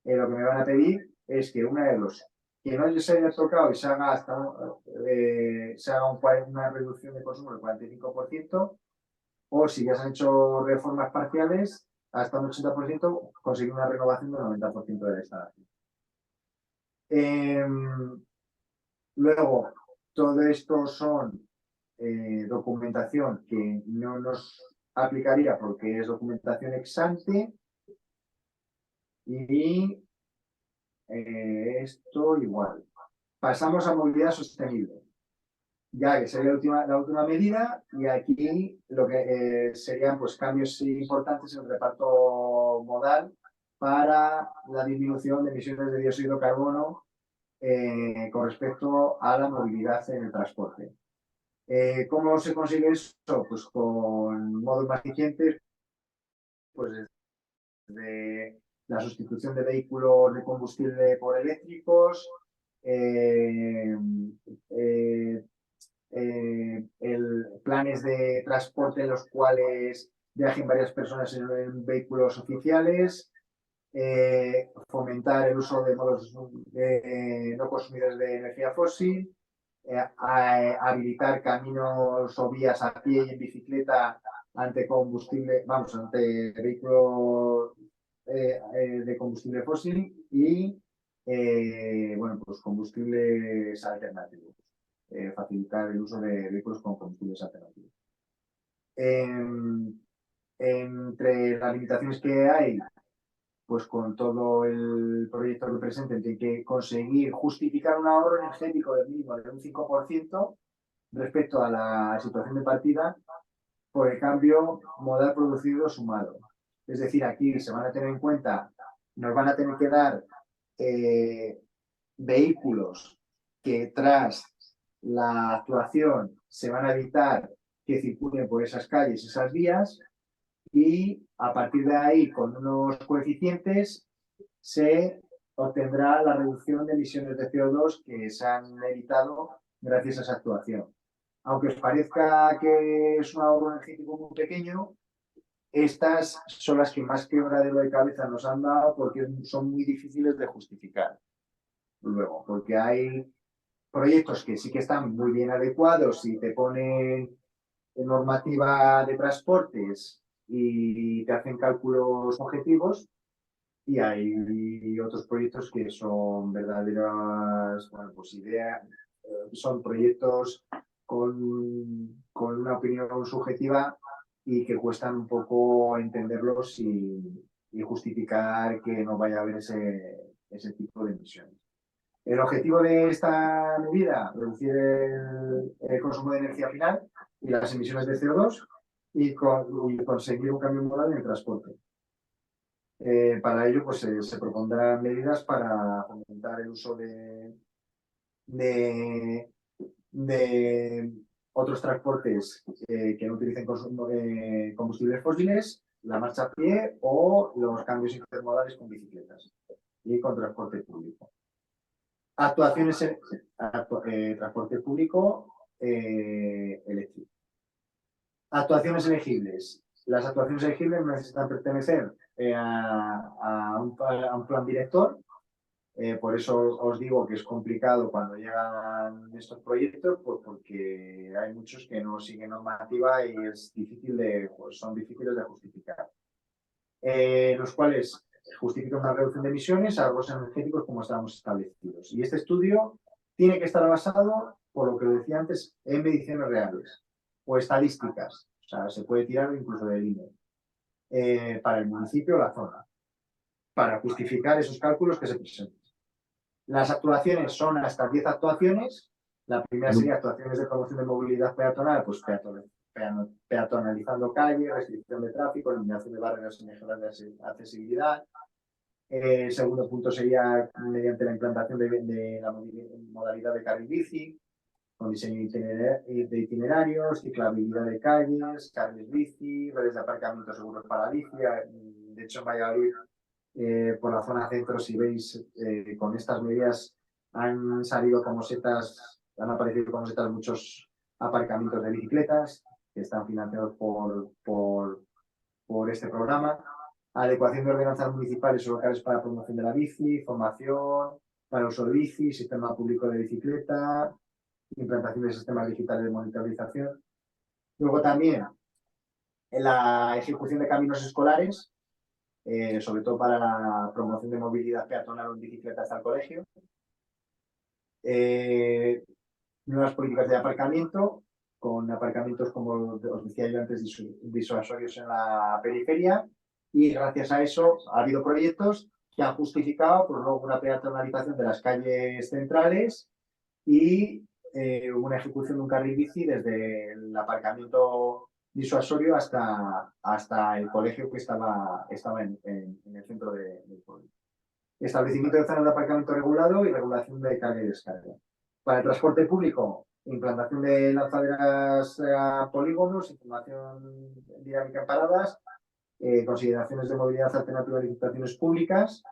lo que me van a pedir es que una de los que no se haya tocado y se haga una reducción de consumo del 45%, o si ya se han hecho reformas parciales, hasta un 80%, conseguir una renovación del 90% de la instalación. Luego, todo esto son documentación que no nos aplicaría porque es documentación ex ante y esto igual. Pasamos a movilidad sostenible, ya que sería la última medida, y aquí lo que serían pues, cambios importantes en el reparto modal para la disminución de emisiones de dióxido de carbono con respecto a la movilidad en el transporte. ¿Cómo se consigue eso? Pues con modos más eficientes, pues desde la sustitución de vehículos de combustible por eléctricos, planes de transporte en los cuales viajen varias personas en vehículos oficiales, fomentar el uso de modos no consumidores de energía fósil, habilitar caminos o vías a pie y en bicicleta ante vehículos de combustible fósil y bueno, pues combustibles alternativos. Facilitar el uso de vehículos con combustibles alternativos. Entre las limitaciones que hay, pues con todo el proyecto que presenten, tiene que conseguir justificar un ahorro energético del mínimo de un 5% respecto a la situación de partida por el cambio modal producido sumado. Es decir, aquí se van a tener en cuenta, nos van a tener que dar vehículos que tras la actuación se van a evitar que circulen por esas calles, esas vías, y a partir de ahí, con unos coeficientes, se obtendrá la reducción de emisiones de CO2 que se han evitado gracias a esa actuación. Aunque os parezca que es un ahorro energético muy pequeño, estas son las que más quebradero de cabeza nos han dado porque son muy difíciles de justificar. Luego, porque hay proyectos que sí que están muy bien adecuados y te ponen normativa de transportes y te hacen cálculos objetivos, y hay otros proyectos que son verdaderas, bueno, pues ideas, son proyectos con una opinión subjetiva y que cuestan un poco entenderlos y justificar que no vaya a haber ese tipo de emisiones. El objetivo de esta medida, reducir el consumo de energía final y las emisiones de CO2 y conseguir un cambio modal en el transporte. Para ello, pues se propondrán medidas para fomentar el uso de otros transportes que no utilicen combustibles fósiles, la marcha a pie o los cambios intermodales con bicicletas y con transporte público. Actuaciones en transporte público eléctrico. Actuaciones elegibles. Las actuaciones elegibles necesitan pertenecer a un plan director. Por eso os digo que es complicado cuando llegan estos proyectos, pues porque hay muchos que no siguen normativa y son difíciles de justificar. Los cuales justifican una reducción de emisiones a ahorros energéticos como estábamos establecidos. Y este estudio tiene que estar basado, por lo que decía antes, en mediciones reales o estadísticas. O sea, se puede tirar incluso del INE para el municipio o la zona, para justificar esos cálculos que se presentan. Las actuaciones son hasta 10 actuaciones. La primera sería actuaciones de promoción de movilidad peatonal, pues peatonalizando calles, restricción de tráfico, eliminación de barreras y mejoras de accesibilidad. El segundo punto sería mediante la implantación de la modalidad de carril bici, con diseño de itinerarios, ciclabilidad de calles, carriles bici, redes de aparcamiento seguros para bici. De hecho, en Valladolid, por la zona centro, si veis, con estas medidas han aparecido como setas muchos aparcamientos de bicicletas que están financiados por este programa. Adecuación de ordenanzas municipales o locales para la promoción de la bici, formación para el uso de bici, sistema público de bicicleta, implantación de sistemas digitales de monitorización. Luego también en la ejecución de caminos escolares, sobre todo para la promoción de movilidad peatonal o en bicicleta hasta el colegio. Nuevas políticas de aparcamiento, con aparcamientos, como os decía yo antes, disuasorios en la periferia, y gracias a eso ha habido proyectos que han justificado pues, luego una peatonalización de las calles centrales y una ejecución de un carril bici desde el aparcamiento disuasorio hasta el colegio que estaba en el centro del pueblo. Establecimiento de zonas de aparcamiento regulado y regulación de carga y descarga. Para el transporte público, implantación de lanzaderas a polígonos, información dinámica en paradas, consideraciones de movilidad alternativa en licitaciones públicas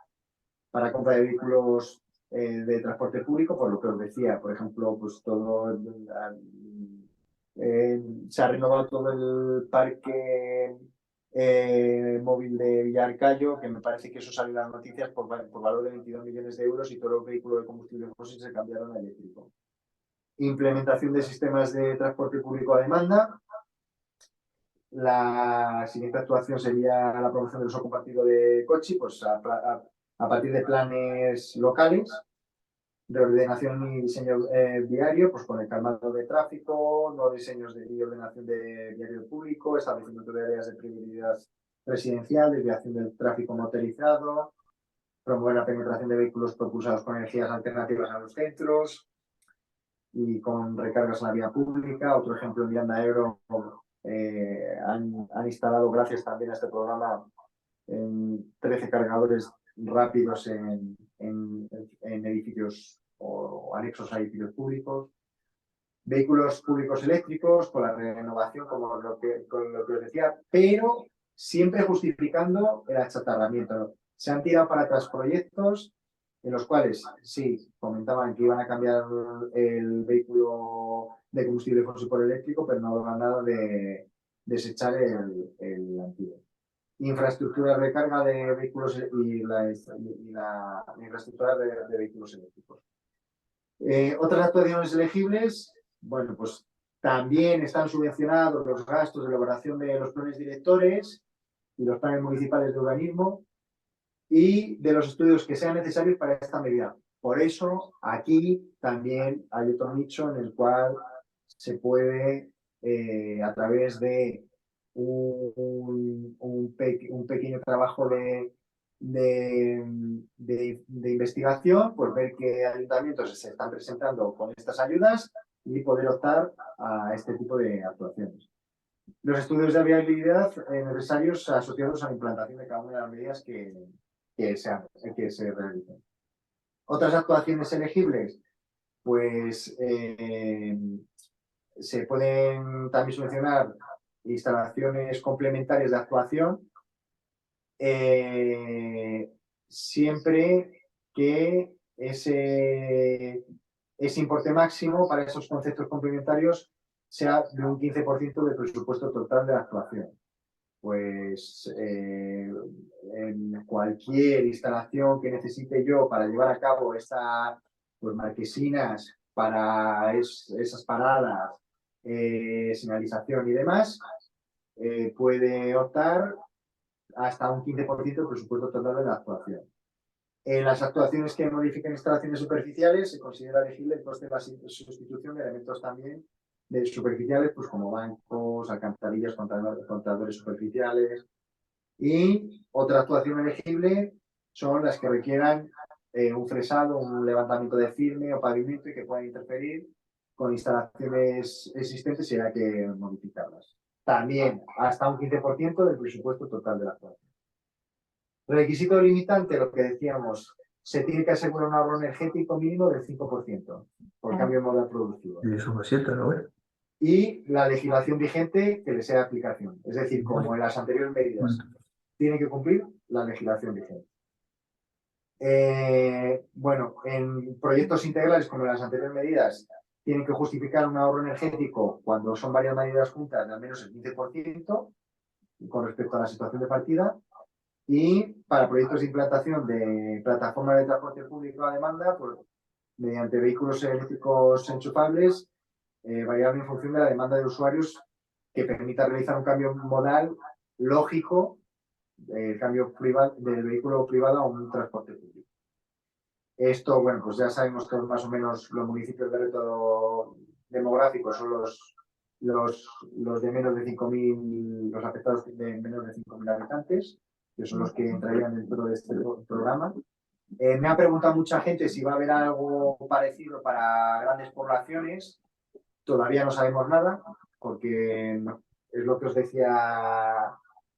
para compra de vehículos de transporte público, por lo que os decía, por ejemplo, pues todo se ha renovado todo el parque móvil de Villarcayo, que me parece que eso salió en las noticias por valor de 22 millones de euros y todos los vehículos de combustible fósil se cambiaron a eléctrico. Implementación de sistemas de transporte público a demanda. La siguiente actuación sería la promoción del uso compartido de coche, pues a partir de planes locales, de ordenación y diseño viario, pues con el calmado de tráfico, nuevos diseños y ordenación de viario público, establecimiento de áreas de prioridad residencial, desviación del tráfico motorizado, promover la penetración de vehículos propulsados con energías alternativas a los centros y con recargas en la vía pública. Otro ejemplo, en Miranda de Ebro han instalado, gracias también a este programa, 13 cargadores rápidos en edificios o anexos a edificios públicos. Vehículos públicos eléctricos con la renovación, con lo que os decía, pero siempre justificando el achatarramiento. Se han tirado para atrás proyectos en los cuales sí comentaban que iban a cambiar el vehículo de combustible fósil por eléctrico, pero no hablan nada de desechar el antiguo. Infraestructura de carga de vehículos y la infraestructura de vehículos eléctricos. Otras actuaciones elegibles, bueno, pues también están subvencionados los gastos de elaboración de los planes directores y los planes municipales de urbanismo y de los estudios que sean necesarios para esta medida. Por eso, aquí también hay otro nicho en el cual se puede, a través de un pequeño trabajo de investigación, pues ver qué ayuntamientos se están presentando con estas ayudas y poder optar a este tipo de actuaciones. Los estudios de viabilidad necesarios asociados a la implantación de cada una de las medidas que se realicen. Otras actuaciones elegibles, pues se pueden también subvencionar instalaciones complementarias de actuación, siempre que ese importe máximo para esos conceptos complementarios sea de un 15% del presupuesto total de la actuación. Pues en cualquier instalación que necesite yo para llevar a cabo pues, marquesinas para esas paradas, señalización y demás, puede optar hasta un 15% del presupuesto total de la actuación. En las actuaciones que modifiquen instalaciones superficiales se considera elegible el coste de la sustitución de elementos también de superficiales, pues como bancos, alcantarillas, contadores superficiales. Y otra actuación elegible son las que requieran un fresado, un levantamiento de firme o pavimento y que puedan interferir con instalaciones existentes y haya que modificarlas. También hasta un 15% del presupuesto total de la actuación. Requisito limitante, lo que decíamos, se tiene que asegurar un ahorro energético mínimo del 5% por cambio de modal productivo. Y eso me sienta, ¿no? Y la legislación vigente que le sea de aplicación. Es decir, como en las anteriores medidas, tiene que cumplir la legislación vigente. Bueno, en proyectos integrales como en las anteriores medidas, tienen que justificar un ahorro energético cuando son varias medidas juntas de al menos el 15% con respecto a la situación de partida. Y para proyectos de implantación de plataformas de transporte público a demanda, pues, mediante vehículos eléctricos enchufables, variable en función de la demanda de usuarios que permita realizar un cambio modal lógico, el cambio del vehículo privado a un transporte público. Esto, bueno, pues ya sabemos que más o menos los municipios de reto demográfico son los de menos de 5.000, los afectados de menos de 5.000 habitantes, que son los que entrarían dentro de este programa. Me ha preguntado mucha gente si va a haber algo parecido para grandes poblaciones. Todavía no sabemos nada, porque es lo que os decía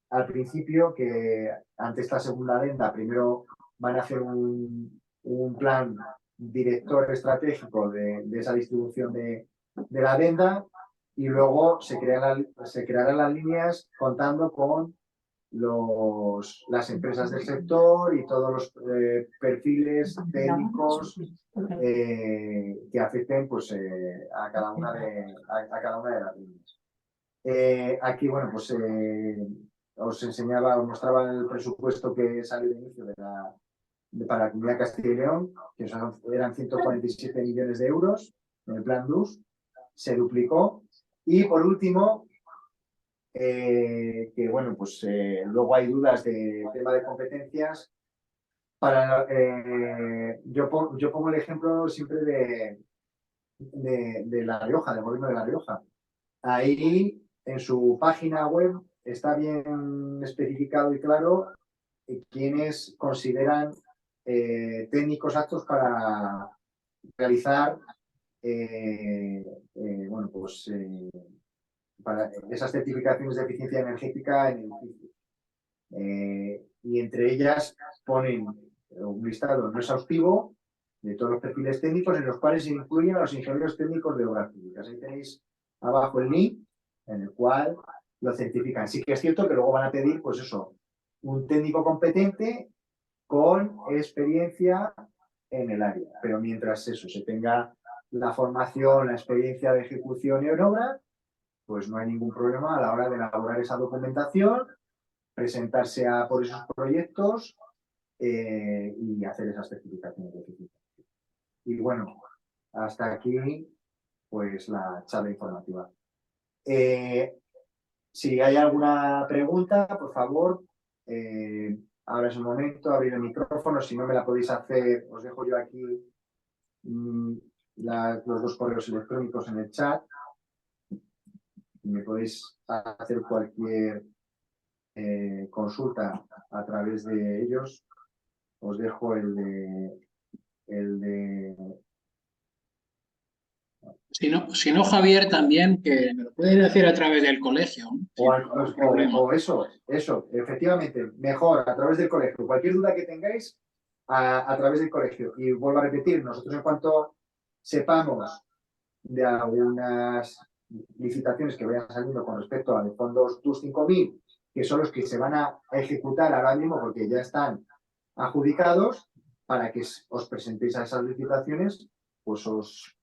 al principio, que ante esta segunda adenda, primero van a hacer un plan director estratégico de esa distribución de la adenda y luego se crearán las líneas contando con las empresas del sector y todos los perfiles técnicos que afecten pues, a cada una a cada una de las líneas. Aquí, bueno, pues os mostraba el presupuesto que salió de inicio para la Comunidad de Castilla y León, que eran 147 millones de euros en el plan DUS, se duplicó. Y por último, que bueno, pues luego hay dudas de tema de competencias. Yo pongo el ejemplo siempre de La Rioja, del gobierno de La Rioja. Ahí en su página web está bien especificado y claro quiénes consideran técnicos aptos para realizar bueno, pues, para esas certificaciones de eficiencia energética en edificios. Y entre ellas ponen un listado no exhaustivo de todos los perfiles técnicos en los cuales se incluyen a los ingenieros técnicos de obras públicas. Ahí tenéis abajo el link en el cual lo certifican. Sí que es cierto que luego van a pedir, pues eso, un técnico competente con experiencia en el área. Pero mientras eso se tenga la formación, la experiencia de ejecución y en obra, pues no hay ningún problema a la hora de elaborar esa documentación, presentarse por esos proyectos y hacer esas certificaciones de eficiencia. Y bueno, hasta aquí pues la charla informativa. Si hay alguna pregunta, por favor, ahora es el momento, abrir el micrófono. Si no me la podéis hacer, os dejo yo aquí los dos correos electrónicos en el chat. Me podéis hacer cualquier consulta a través de ellos. Os dejo el de Si no, Javier, también que me lo pueden hacer a través del colegio. o eso, efectivamente, mejor a través del colegio. Cualquier duda que tengáis, a través del colegio. Y vuelvo a repetir, nosotros en cuanto sepamos de algunas licitaciones que vayan saliendo con respecto a los fondos TUS 5000, que son los que se van a ejecutar ahora mismo porque ya están adjudicados, para que os presentéis a esas licitaciones, pues os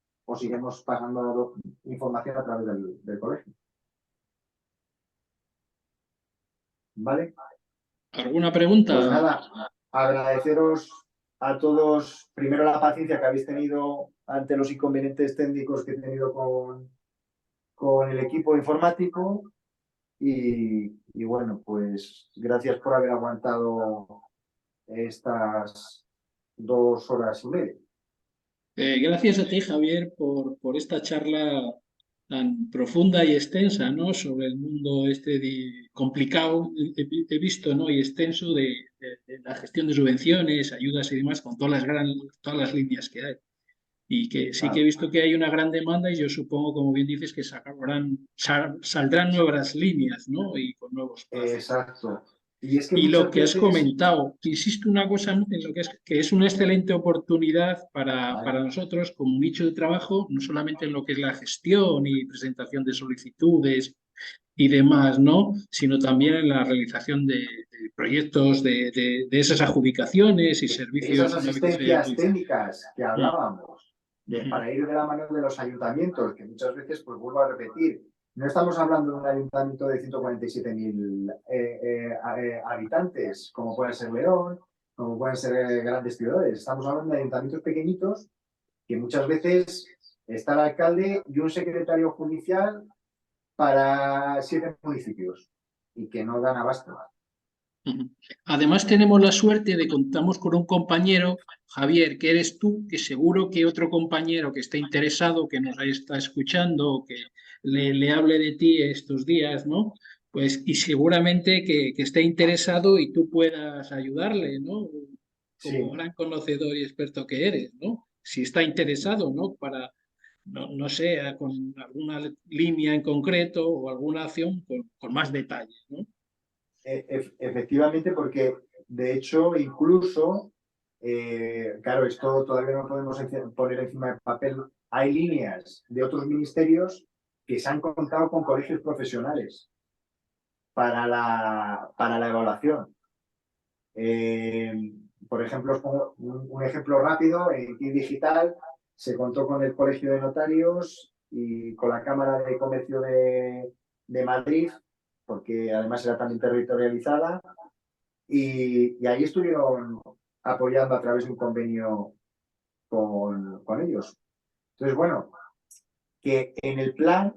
iremos pasando información a través del colegio. ¿Vale? ¿Alguna pregunta? Pues nada, agradeceros a todos, primero la paciencia que habéis tenido ante los inconvenientes técnicos que he tenido con el equipo informático y bueno, pues gracias por haber aguantado estas 2 horas y media. Gracias a ti, Javier, por esta charla tan profunda y extensa, ¿no? Sobre el mundo complicado, he visto, ¿no? Y extenso de la gestión de subvenciones, ayudas y demás, con todas las líneas que hay. Y que sí que he visto que hay una gran demanda y yo supongo, como bien dices, que saldrán nuevas líneas, ¿no? Y con nuevos plazos. Exacto. Y es que Y lo que has veces... comentado, insisto una cosa en lo que es una excelente oportunidad para nosotros como nicho de trabajo, no solamente en lo que es la gestión y presentación de solicitudes y demás, ¿no? Sino también en la realización de proyectos, de esas adjudicaciones y servicios. Esas asistencias técnicas que hablábamos, Ujú. para ir de la mano de los ayuntamientos, que muchas veces, pues vuelvo a repetir, no estamos hablando de un ayuntamiento de 147.000 habitantes, como pueden ser León, como pueden ser grandes ciudades. Estamos hablando de ayuntamientos pequeñitos que muchas veces está el alcalde y un secretario judicial para 7 municipios y que no dan abasto. Además tenemos la suerte de contamos con un compañero, Javier, que eres tú, que seguro que otro compañero que esté interesado, que nos está escuchando, que le hable de ti estos días, ¿no? Pues, y seguramente que esté interesado y tú puedas ayudarle, ¿no? Como Sí. gran conocedor y experto que eres, ¿no? Si está interesado, ¿no? no sé, con alguna línea en concreto o alguna acción con más detalle, ¿no? Efectivamente, porque de hecho, incluso, claro, esto todavía no podemos poner encima del papel. Hay líneas de otros ministerios que se han contado con colegios profesionales para la evaluación. Por ejemplo, os pongo un ejemplo rápido. En TIC Digital se contó con el Colegio de Notarios y con la Cámara de Comercio de Madrid, porque además era también territorializada, y ahí estuvieron apoyando a través de un convenio con ellos. Entonces, bueno, que en el plan,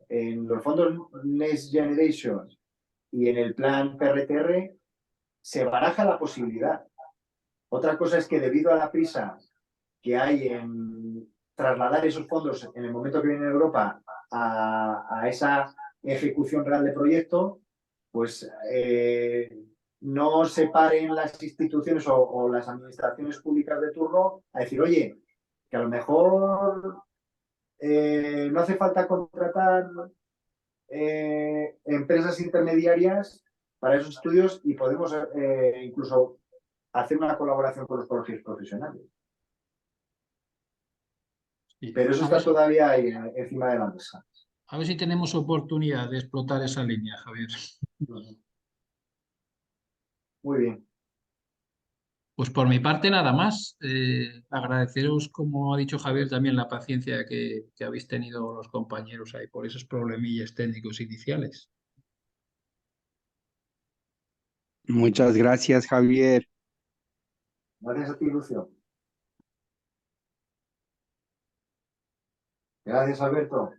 en los fondos Next Generation y en el plan PRTR, se baraja la posibilidad. Otra cosa es que debido a la prisa que hay en trasladar esos fondos en el momento que viene en Europa a esa ejecución real de proyecto, pues no se paren las instituciones o las administraciones públicas de turno a decir, oye, que a lo mejor no hace falta contratar empresas intermediarias para esos estudios y podemos incluso hacer una colaboración con los colegios profesionales. Pero eso está todavía ahí encima de la mesa. A ver si tenemos oportunidad de explotar esa línea, Javier. Muy bien. Pues por mi parte nada más. Agradeceros, como ha dicho Javier, también la paciencia que habéis tenido los compañeros ahí por esos problemillas técnicos iniciales. Muchas gracias, Javier. Gracias a ti, Lucio. Gracias, Alberto.